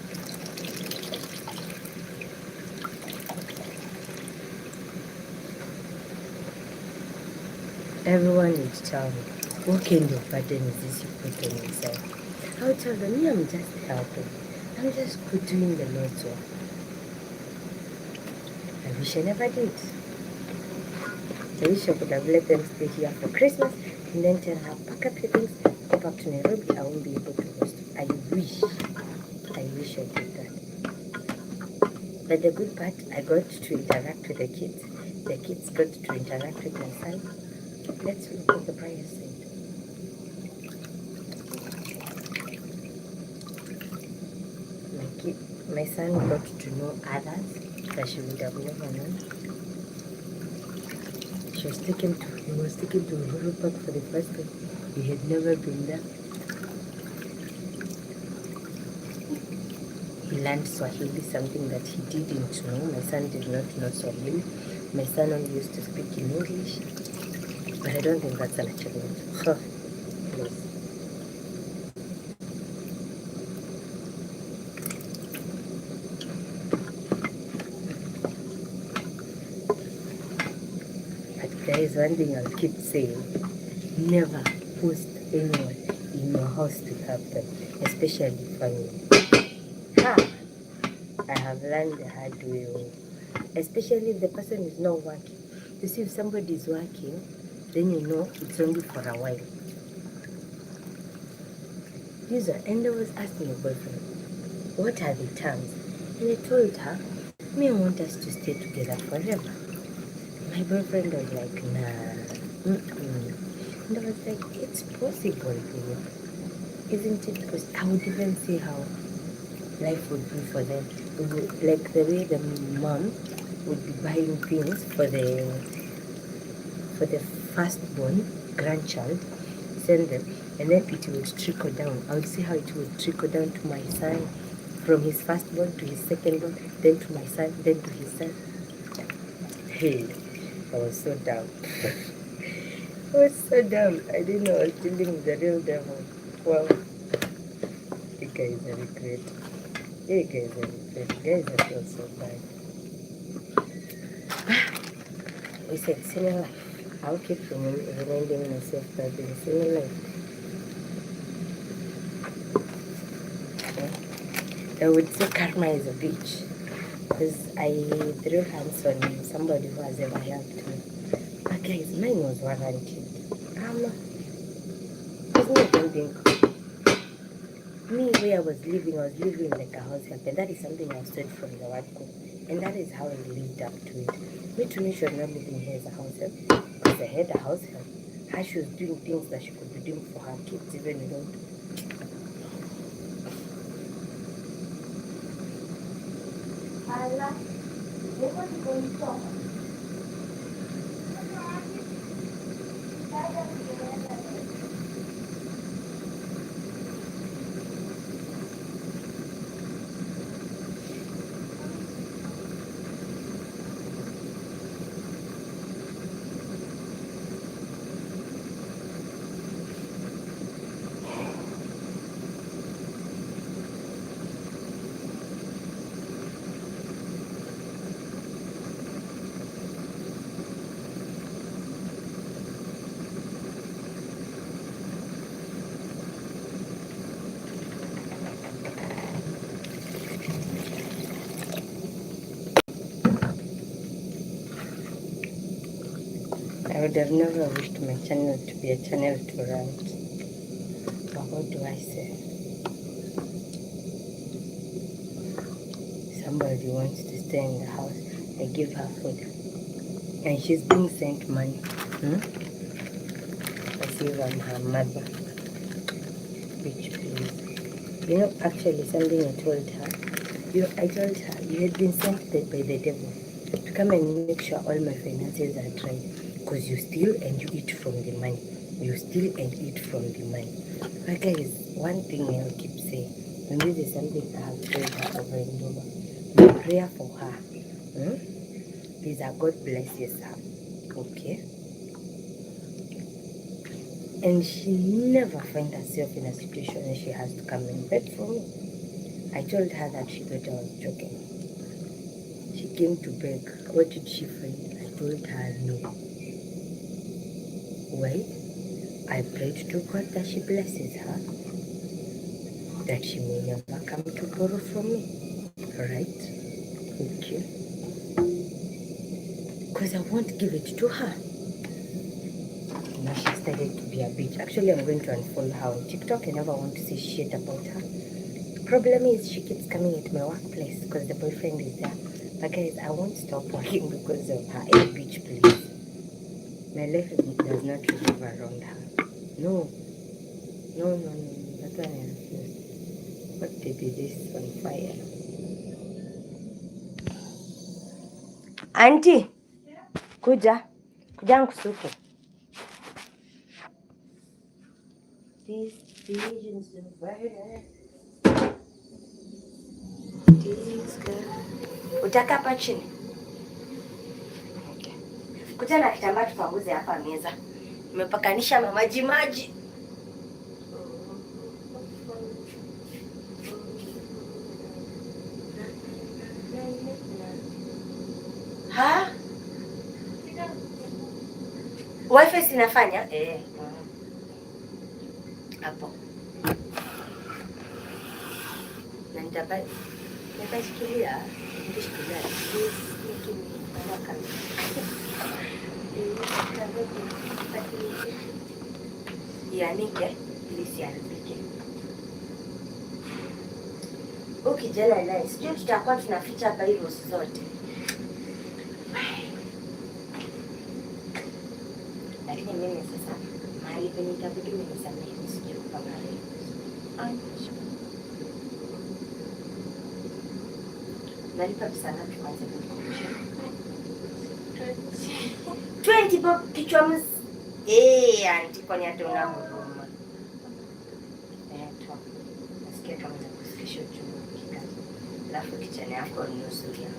Everyone would tell me, what kind of burden is this you put on yourself? I would tell them, I'm just helping. I'm just doing the Lord's work. I wish I never did. I wish I could have let them stay here for Christmas and then tell her, pack up your things, go back to Nairobi. I won't be able to host. I wish I did that. But the good part, I got to interact with the kids. The kids got to interact with my son. Let's look at the brighter side. My son got to know others that she would have never known. He was taken to Uhuru Park for the first time. He had never been there. He learned Swahili, something that he didn't know. My son did not know Swahili. My son only used to speak in English. But I don't think that's an achievement. So, please. But guys, one thing I'll keep saying, never post anyone in your house to help them, especially family. I have learned the hard way. Especially if the person is not working. You see, if somebody is working, then you know it's only for a while. User, and I was asking your boyfriend, what are the terms? And I told her, me, I want us to stay together forever. My boyfriend was like, nah. And I was like, it's possible, babe. Isn't it? Because I would even see how life would be for them. Like the way the mom would be buying things for the firstborn grandchild, send them, and then it would trickle down. I would see how it would trickle down to my son, from his firstborn to his secondborn, then to my son, then to his son. Hey, I was so dumb. I was so dumb. I didn't know I was dealing with the real devil. Wow. You guys are great. You guys are great. Guys, I feel so bad. We said senior life. I'll keep reminding myself that in senior life. I would say karma is a bitch. Because I threw hands on somebody who has ever helped me. But guys, mine was warranted. Isn't it me, where I was living like a house help, and that is something I studied from the word go. And that is how I lived up to it. Me to me, she was not living here as a house help, because I had a house help. How she was doing things that she could be doing for her kids, even without. I would have never wished my channel to be a channel to rant. But what do I say? Somebody wants to stay in the house, they give her food. And she's being sent money. As if I'm her mother. Bitch, please. You know, actually, something I told her. I told her, you had been sent by the devil to come and make sure all my finances are dry. Because you steal and you eat from the money. You steal and eat from the money. But guys, one thing I'll keep saying, and this is something I have told her over and over. My prayer for her is that God blesses her. Okay? And she never finds herself in a situation where she has to come and beg for me. I told her that she thought I was joking. She came to beg. What did she find? I told her no. Why? I prayed to God that she blesses her, that she may never come to borrow from me. Right? Okay. because I won't give it to her. Now she started to be a bitch. Actually, I'm going to unfollow her on TikTok. I never want to see shit about her. The problem is she keeps coming at my workplace because the boyfriend is there. But guys, I won't stop working because of her. Hey, bitch, please. My life does not revolve around her. No. No. That's why I refuse. What did this on fire? Auntie, kuja nikusuke. These visions of brighter. Utaka hapa chini? Okay. Kuja na kitambaa tupanguze hapa meza. Nimepakanisha maji. Ha? Wifi sinafanya? Hapo. Na nitashikilia. Ianike ili isiharibike. Ukijana naye sijui tutakuwa tunaficha hapa hivyo zote. Lakini mimi sasa mahali penye itabidi nimesamehe nisije kupanga leo. Nalipa pesa ngapi kwanza nikukumbushe? 20 bob kichwa mzima. Auntie kwani hata una huruma. Toa. Nasikia kama nakusikisha uchungu kikazi. Alafu kichana yako ni nusu ya.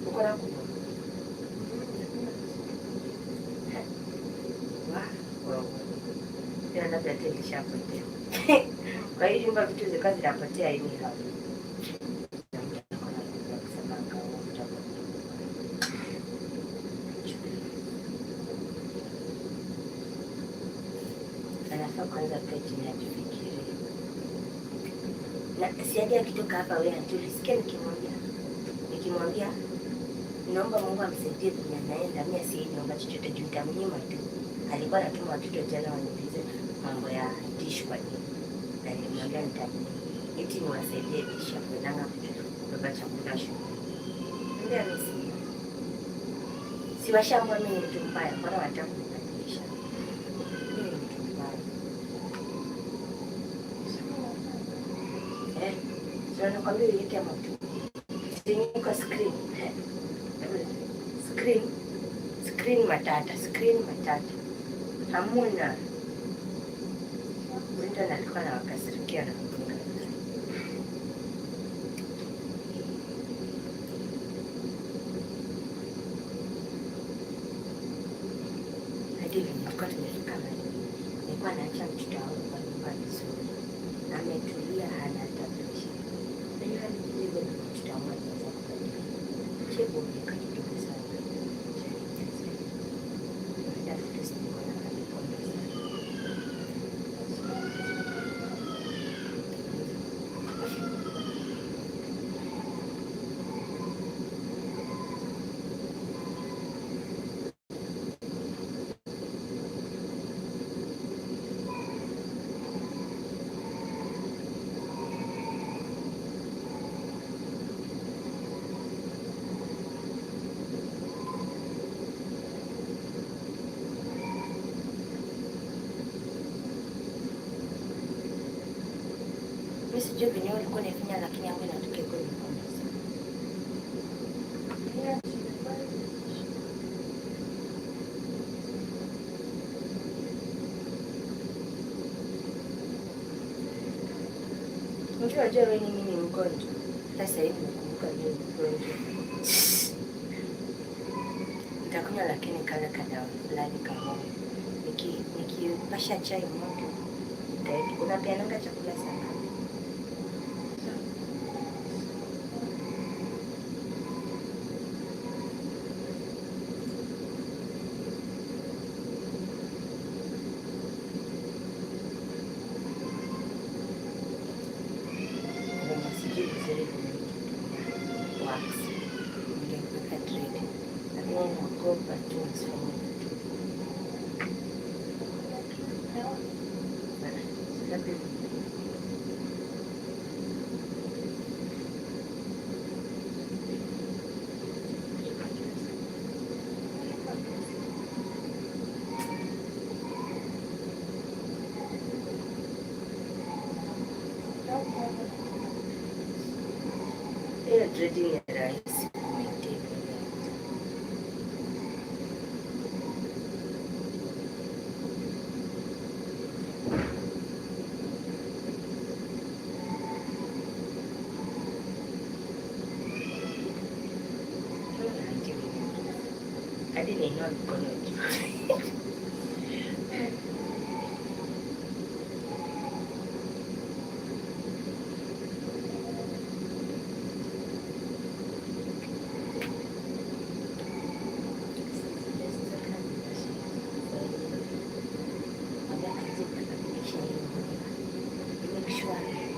Uko na kubwa? Ndio labda tulishapotea. Kwa hiyo nyumba vitu zikawa zinapotea hivi hapo. Anafaa kwanza kae chini ajifikirie. Na siaje akitoka hapa wewe tulisikia nikimwambia naomba Mungu amsaidie dunia naenda mimi asiyeomba chochote juu nitamnyima tu. Alikuwa anatuma watoto jana waniulize mambo ya dish kwa nini. Na nilimwambia nitamnyima. Eti niwasaidie dish hapo nanga kubeba chakula shule. Ndio mimi si washamba mimi ni mtu mbaya mbona wanataka kunibadilisha. Mimi ni mtu mbaya. Sio nakwambia yeke mtu. Sinyuka screen. Screen matata. Hamuna. Mtu analikuwa na wakasirikia na kufunga. Hadi nilikuwa tumefika mahali. Nilikuwa naacha mtoto wangu kwa nyumba vizuri. Ametulia hana hata presha. Ndio hadi nilivyo mtoto wangu anaweza kubadilika. Chebo kidogo sana. Mimi sijui venye ulikuwa unafanya lakini yangu inatokea kwa mkono. Unajua wewe mimi ni mgonjwa. Sasa hivi nakumbuka ni mgonjwa. Nitakunywa lakini kale kadawa fulani kama nikipasha chai moto. Unapeana chakula sana. Wax. Hiyo dreading ya rahisi kumaintain. Hadi nainua mikono juu.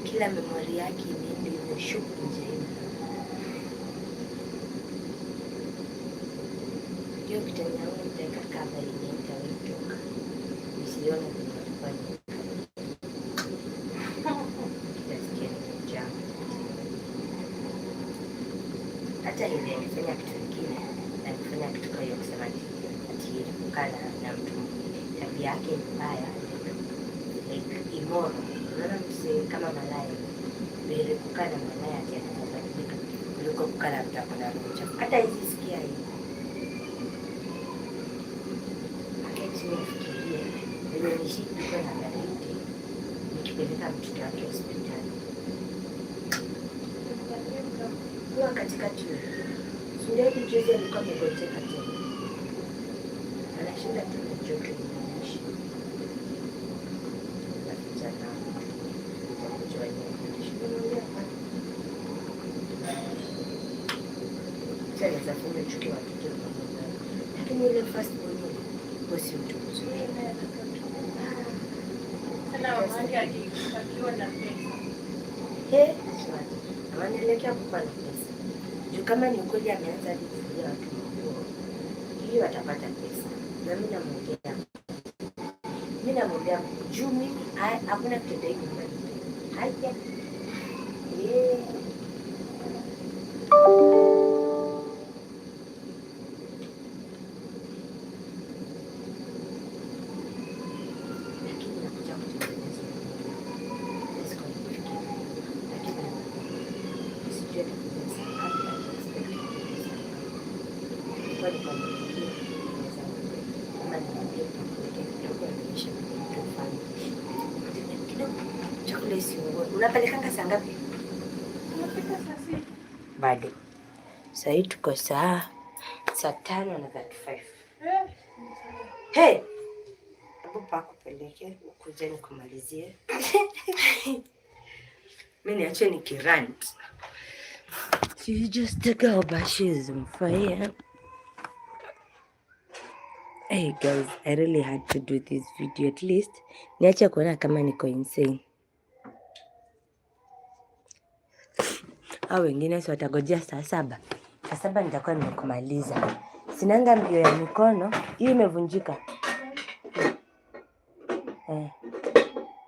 Kila memori yake imeenda imeshuka nje. Ndio kitanyao nitaweka kava inaita witoka. Nisione kunafanya. Kitasikia njaa. Hata ile nifanya kitu kingine na kufanya kitu kwa hiyo kusema ati kukana na mtu tabia yake mbaya like immoral. Unaona mse kama malaya vile kukana malaya tena kubadilika kuliko kukana mtu akona roho chafu. Hata hizi sikia hii akati nifikirie vile nishikwa na baridi nikipeleka mtoto wake hospitali kwa katikati ndio juzi alikuwa amegonjeka tena anashinda tu na joto nyingi. Sasa fanya chuki watoto pamoja. Lakini ile first born kwa si mtu mzuri. Sana mama akiwa na pesa. Anaelekea kupata pesa. Juu kama ni kweli ameanza kufulia watu nguo, hiyo atapata pesa. Na mimi namwambia juu mimi hakuna kitendo hiki nyumbani. Haja. Unapelekanga saa ngapi? Unapika saa 6. Bado. Sasa hii tuko saa 5:35. Hey! Hebu pakupeleke ukuje nikumalizie. Mimi niache nikirant. You just take out my shoes on fire. Hey guys, I really had to do this video at least. Niache kuona kama niko insane. Au wengine si watagojea saa 7. Saa 7 nitakuwa nimekumaliza. Sinanga mbio ya mikono, hii imevunjika.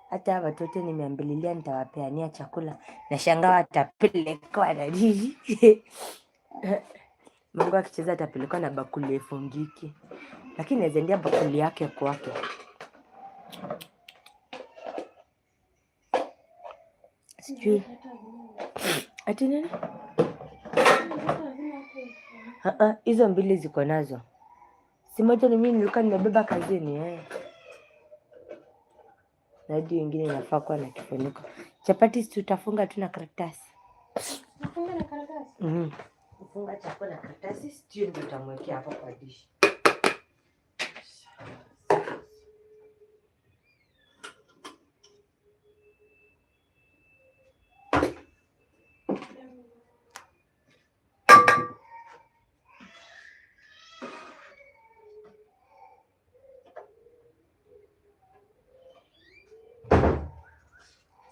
Hata watoto nimeambililia nitawapeania chakula. Nashangaa watapelekwa na nini. Mungu akicheza atapelekwa na bakuli ifungiki. Lakini naweza ndia bakuli yake kwake. Sijui. Ati nini? Hizo mbili ziko nazo. Si moja ni mimi nilikuwa nimebeba kazini Na hadi wengine inafaa kuwa na kifuniko. Chapati tutafunga tu na karatasi. Nafunga na karatasi? Ufunga chakula na karatasi, stew ndio utamwekea hapo kwa dish.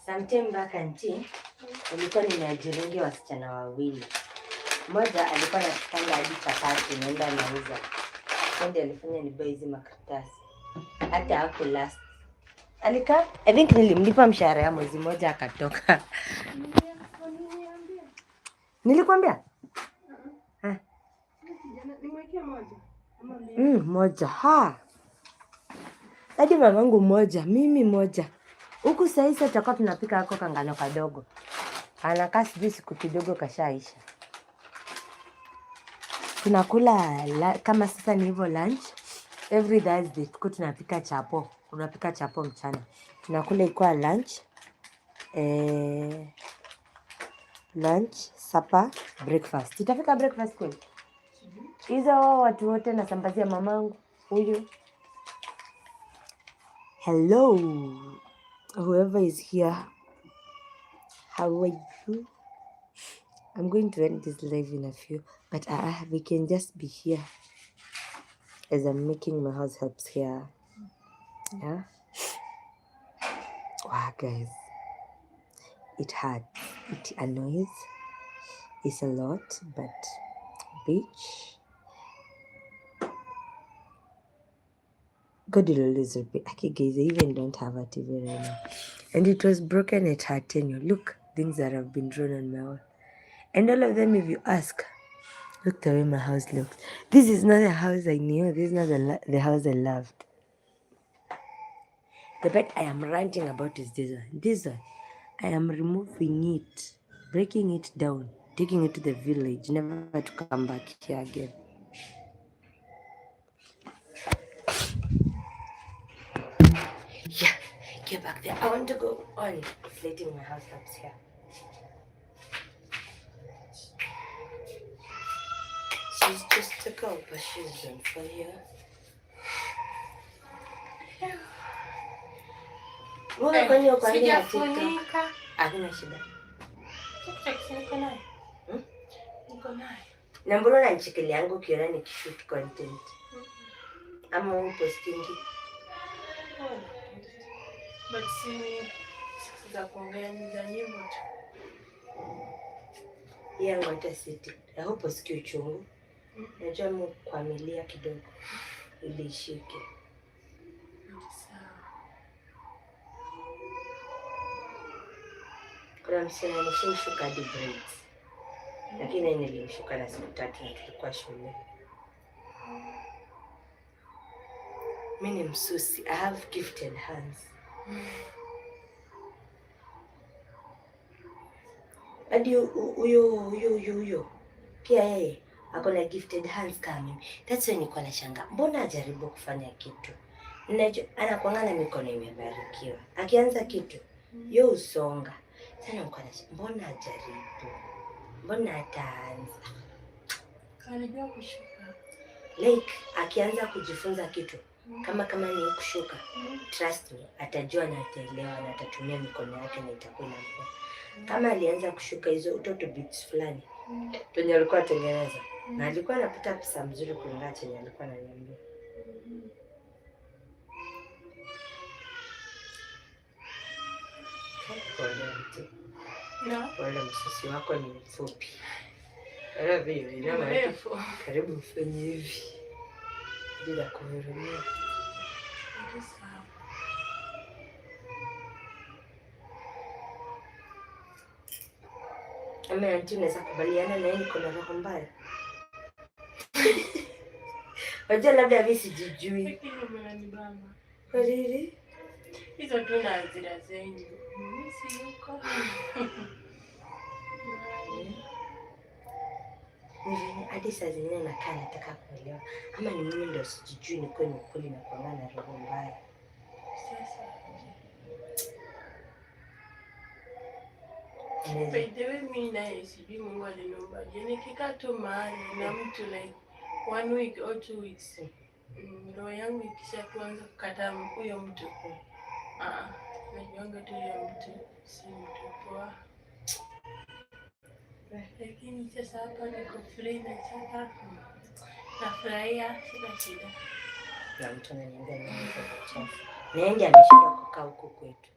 Sometime back auntie, nilikuwa nimeajiriwa wasichana wawili. Mmoja alikuwa anapanga hadi chapati naenda nauza. Ndiye alifanya nibuy hizi makaratasi. Hata hapo last Alika, I think nilimlipa mshahara ya mwezi moja akatoka. Nilikwambia? Nimwekea moja. Moja. Hadi mamangu moja, mimi moja. Huku sasa tutakuwa tunapika hako kangano kadogo. Anakaa sijui siku kidogo kashaisha. Tunakula kama sasa ni hivyo lunch. Every Thursday tuko tunapika chapo. Unapika chapo mchana. Tunakula ikuwa lunch. Lunch, supper, breakfast. Tutafika breakfast kweli? Hizo watu wote nasambazia mamangu. Huyu. Hello. Whoever is here. How are you? I'm going to end this live in a few. But we can just be here. As I'm making my house helps here. Yeah. Wow, guys. It hurts. It annoys. It's a lot, but bitch. God will always repay. Okay, guys, I even don't have a TV right now. And it was broken at her tenure. Look, things that have been drawn on my wall. And all of them, if you ask, look the way my house looks. This is not the house I knew. This is not the house I loved. The bed I am ranting about is this one. This one. I am removing it, breaking it down, taking it to the village, never to come back here again. Yeah, get back there. I want to go on slating my house up here. She's just a girl, but she's done for you. Sijafunika. Hakuna shida. Niko naye. Niko naye. Na mbona unanichikilia yangu ukiona nikishoot content? Ama upostingi? But za kuongea ni za nyimbo tu. Yangu hata siti. I hope usikie uchungu. Najua mkuamilia kidogo. Ili ishike. Kuna msichana nishamshuka hadi braids. Lakini nilimshuka na siku 3 na tulikuwa shule. Mimi ni msusi. I have gifted hands. Hadi huyo. Pia yeye akona gifted hands kama mimi. That's why niko na shanga. Mbona ajaribu kufanya kitu? Ninajua anakuanga na mikono imebarikiwa. Akianza kitu, yo usonga. Sana niko na shanga. Mbona ajaribu? Mbona ataanza? Kanijua kushuka. Like akianza kujifunza kitu kama ni kushuka. Trust me, atajua na ataelewa na atatumia mikono yake na itakuwa inakuwa. Kama alianza kushuka hizo utoto bits fulani. Penye alikuwa atengeneza. Na alikuwa anapata pesa mzuri kulingana chenye alikuwa ananiambia. Wala msasi wako ni mfupi. Wala vile karibu mfanye hivi. Bila kuhurumia. Ama auntie unaweza kubaliana na yeye niko na roho mbaya. Wajua labda mimi sijijui. Kwa nini? Hizo tu na hazira zenyu. Mimi si yuko. Hadi saa zingine nakaa nataka kuelewa. Ama ni mimi ndio sijijui niko ni kweli na kuanga na roho mbaya. Sasa. By the way, mimi naye sijui Mungu aliniumba. Nikikaa tu mahali na mtu like 1 week or 2 weeks. Roho yangu ikisha kuanza kukataa huyo mtu. Najianga tu huyo mtu si mtu poa. Lakini sasa hapa niko free na chaka. Nafurahia, sina shida. Na mtu ananiambia nini kwa chafu. Naende ameshinda kukaa huko kwetu.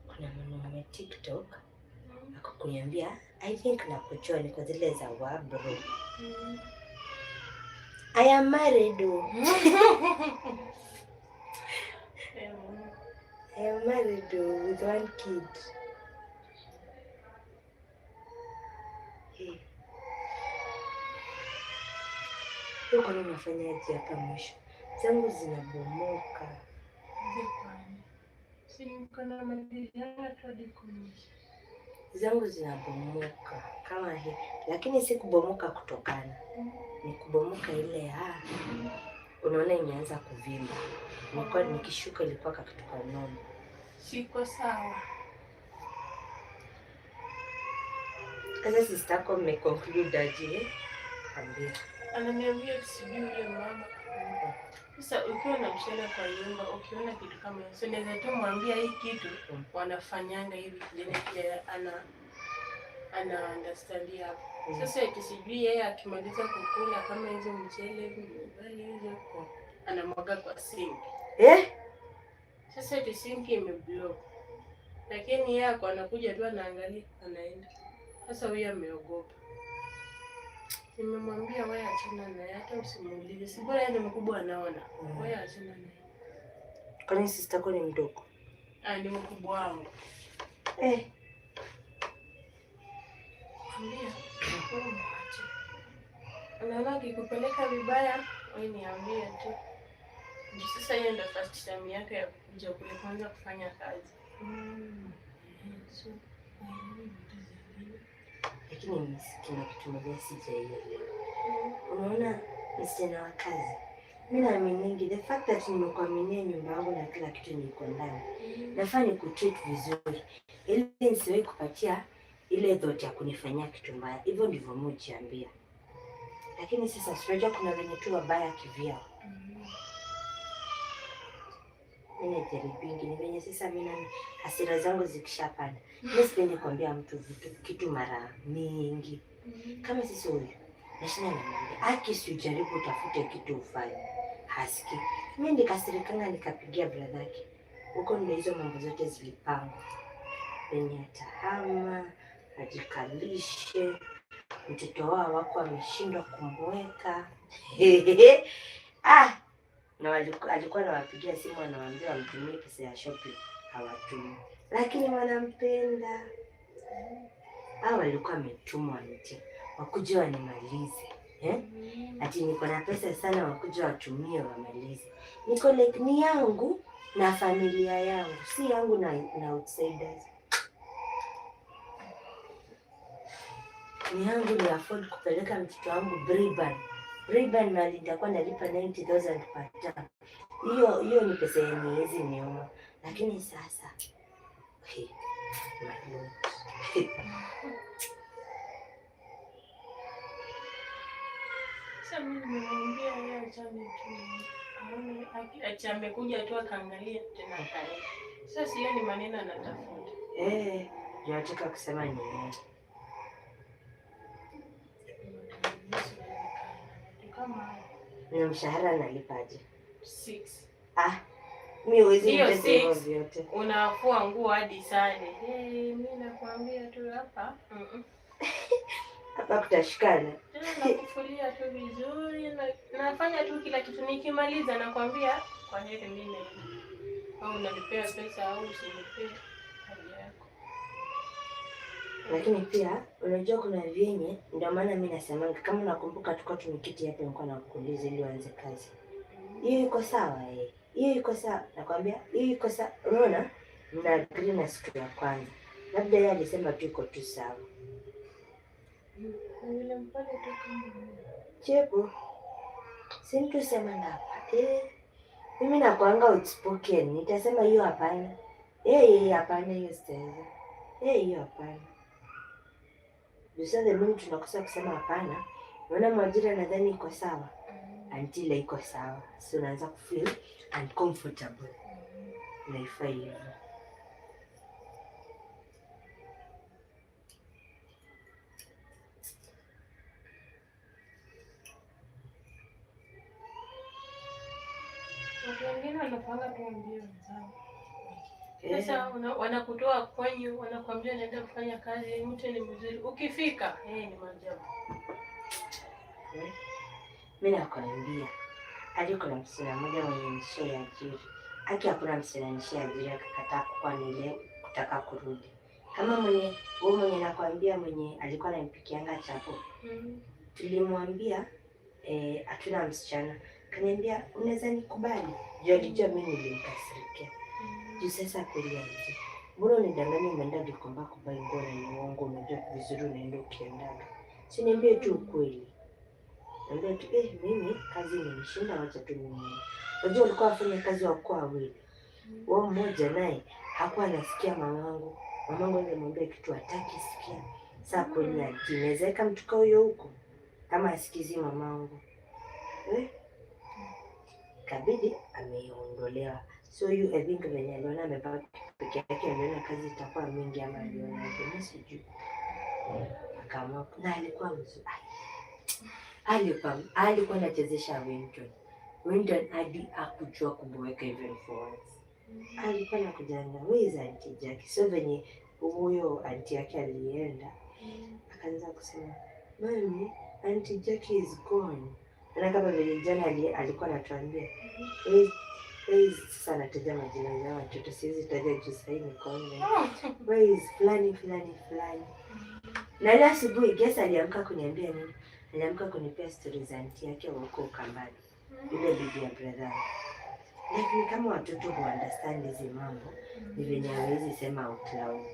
Kuna mwanaume TikTok akakuniambia I think nakuchoa ni kwa zile za wabro. I am married. I am married with 1 kid. Hey. Kwa nini unafanyaje hapa mwisho? Zangu zinabomoka. Zangu zinabomoka kama hii, lakini si kubomoka kutokana, ni kubomoka ile unaona imeanza kuvimba. Nilikuwa nikishuka ilikuwa kitu kanoni. Siko sawa. Sasa sister yako mmeconclude aje? Ambia. Ananiambia sijui yule mama. Sasa ukiwa na mshahara kwa nyumba, ukiona kitu kama hiyo, so naweza tu mwambia hii kitu wanafanyanga hivi, ndio ana understand hapo. Sasa eti sijui yeye akimaliza kukula kama hizo mchele mbali hizo anamwaga kwa sink. Sasa eti sink imeblock. Lakini yeye anakuja tu anaangalia anaenda. Sasa huyu ameogopa. Nimemwambia wewe achana naye, hata usimuulize. Si bora yeye mkubwa anaona. Wewe achana naye. Kwani sister yako ni mdogo? Ni mkubwa wangu. Ndio. Unaona kikupeleka vibaya, wewe niambie tu. Sasa hiyo ndio first time yake ya kuja kule kwanza kufanya kazi. So, lakini msikia kitu moja sijaelewa. Unaona msichana wa kazi. Mimi naamini the fact that nimekuaminia nyumba yangu na kila kitu niko ndani. Nafaa nikutreat vizuri. Ili nisiwe kupatia ile thought ya kunifanyia kitu mbaya. Hivyo ndivyo mmojiambia. Lakini sasa sijua kuna wenye tu wabaya kivyao. Mimi jaribingi ni venye sasa mimi hasira zangu zikishapanda. Mimi sipendi kuambia mtu kitu mara mingi. Kama sisi huyu nashinda namwambia aki ujaribu utafute kitu ufanye. Hasiki. Mimi nikasirikanga nikapigia brother yake. Huko ndio hizo mambo zote zilipangwa. Penye atahama, ajikalishe, mtoto wao wako ameshindwa kumweka. Na alikuwa anawapigia simu anawaambia wamtumie pesa ya shopping, hawatumi. Lakini wanampenda. Walikuwa wametumwa nje. Wakuje wanimalize. Ati niko na pesa sana wakuje watumie wamalize. Niko like ni yangu na familia yangu, si yangu na outsiders. Ni yangu ni afford kupeleka mtoto wangu Briban mali nitakuwa nalipa 90,000 per term. Hiyo ni pesa ya miezi mioma. Lakini sasa sasa mimi nimemwambia yeye achane tu. Ati amekuja tu akaangalia tena akaenda. Sasa sio ni maneno anatafuta. Nataka kusema ni nini? Ni mshahara nalipaje? 6. Mimi huwezi nitesema vyote. Unafua nguo hadi sare. Mimi nakwambia tu hapa. Hapa kutashikana. Nakufulia tu vizuri, nafanya tu kila kitu, nikimaliza nakwambia kwa heri mimi. Au unanipea pesa au usinipee hali yako. Lakini pia unajua kuna vyenye ndio maana mimi nasema kama unakumbuka tulikuwa tumeketi hapa nilikuwa nakuuliza ili uanze kazi. Hiyo iko sawa Hiyo iko sawa. Nakwambia hiyo iko sawa. Unaona? Mna agree na siku ya kwanza. Labda yeye alisema tu iko tu sawa. Yule mpale tu kama Chebo. Sintu sema hapa. Mimi nakuanga outspoken. Nitasema hiyo hapana. Hapana hiyo sitaweza. Hiyo hapana. Sasa mimi tunakosa kusema hapana. Unaona mwajira nadhani iko sawa. Until iko sawa. So unaanza kufeel uncomfortable. Naifaa hivyo. watu wengine wanapanga tu mbio zao. Sasa wanakutoa kwenyu, wanakuambia naenda kufanya kazi, mtu ni mzuri. Ukifika, ni maajabu. Mimi nakwambia hadi kuna msichana mmoja mwenye nishaajiri. Haki hakuna msichana nishaajiri akakataa kwa nile kutaka kurudi. Kama wewe mwenye nakwambia mwenye alikuwa ananipikianga chapo. Tulimwambia hatuna msichana. Kaniambia unaweza nikubali. Alijua mimi nilimkasirikia. Juu sasa kweli aje. Mbona unidanganya umeenda Gikomba kubai nguo na ni uongo, unajua vizuri unaenda ukiendaga. Si niambie tu ukweli. Niambia tu mimi kazi imenishinda, wacha tu mimi. Unajua ulikuwa unafanya kazi wa kwa wawili. Wao mmoja naye hakuwa anasikia mamangu. Mamangu alimwambia kitu hataki sikia. Sasa kweli atinezeka mtuka huyo huko kama asikizi mamangu. Kabidi ameondolewa. So you I think venye aliona amepaka peke yake, ameona kazi itakuwa mingi ama aliona mimi sijui. Akaamua na alikuwa mzuri. Alikuwa anachezesha Winton hadi hakujua kumweka even for once. Alikuwa anakujanga where's Auntie Jackie. So venye huyo auntie yake alienda akaanza kusema mami, Auntie Jackie is gone. Na kama vile jana alikuwa anatuambia sasa nataja majina ya watoto, siwezi taja juu sasa hivi nikaona where is fulani. Na leo asubuhi guess aliamka kuniambia nini? Aliamka kunipea stories za auntie yake huko Kambani. Ile bibi ya brother. Lakini kama watoto hu understand hizi mambo, ni venye hawezi sema out loud.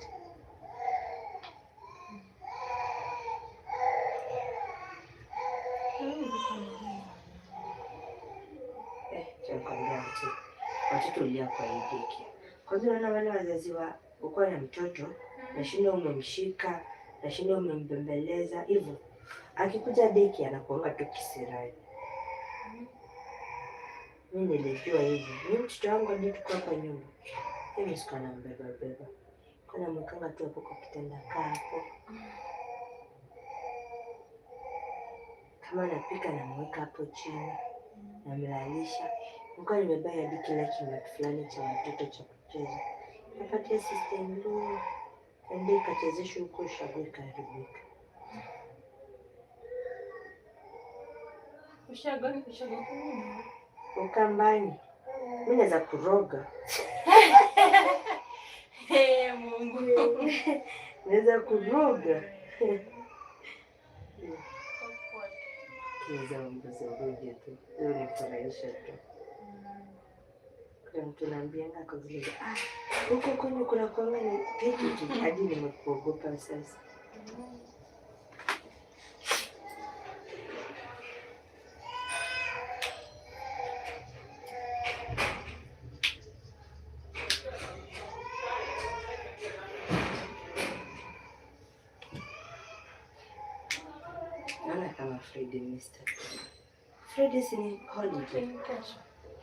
Chakwambia watoto ulia kwa ideki. Kwa hiyo unaona wale wazazi wa uko na mtoto, nashinda umemshika, nashinda umembembeleza hivyo. Akikuja deki anakuanga tu kisirani. Mimi nilijua hivi. Mimi mtoto wangu hadi tuko hapa nyumba. Mimi sikuwa nambeba. Kuna mkanga tu hapo kwa kitanda hapo. Kama napika namweka hapo chini. Namlalisha. Nilikuwa nimebaya hadi kila kitu fulani cha watoto cha kucheza. Napatia system ndio. Ndio kachezesha huko shago ikaribika. Ushago Ukambani. Mimi naweza kuroga. Mungu. Naweza kuroga. Kiza mbuzi tu. Ndio nifurahisha tu. Kwa mtu naambianga kwa zile huko kwenye kuna kwanga ni piki hadi nimekuogopa sasa. Naona kama Friday Mr. Friday si holiday.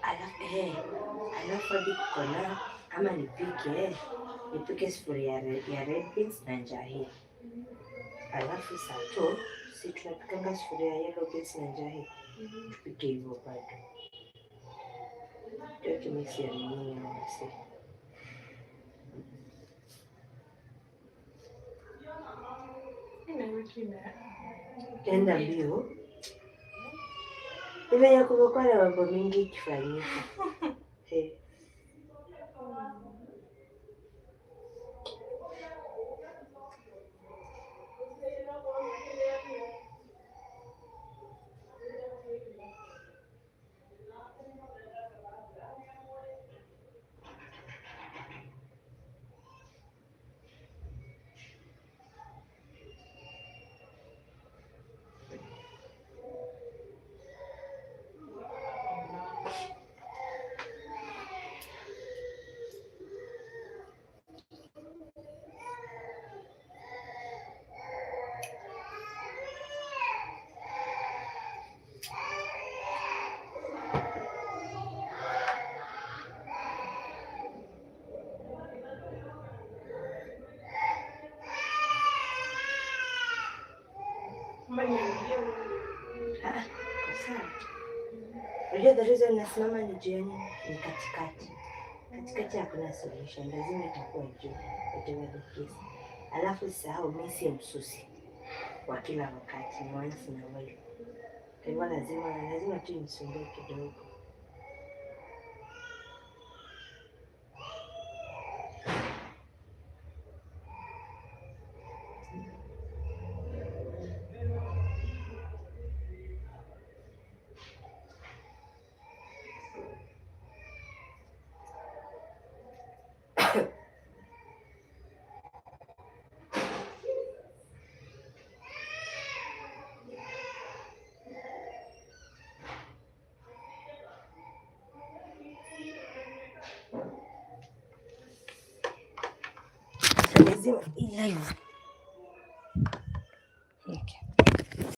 Alafu hadi kukona ama nipike sufuria ya red beans na njahi. Alafu sato si tunapikanga sufuria ya yellow beans na njahi. Tupike hivyo bado. Ndio tumisi ya nini na wasi. Kenda mbio. Hivi ya kukokuwa na mambo mingi ikifanyika. Unajua the reason nasimama ni jioni ni katikati. Katikati hakuna solution, lazima itakuwa juu. Whatever the case. Alafu sahau mimi si msusi wa kila wakati, once in a while. Kwa lazima tu nisumbue kidogo. Lazima live. Okay.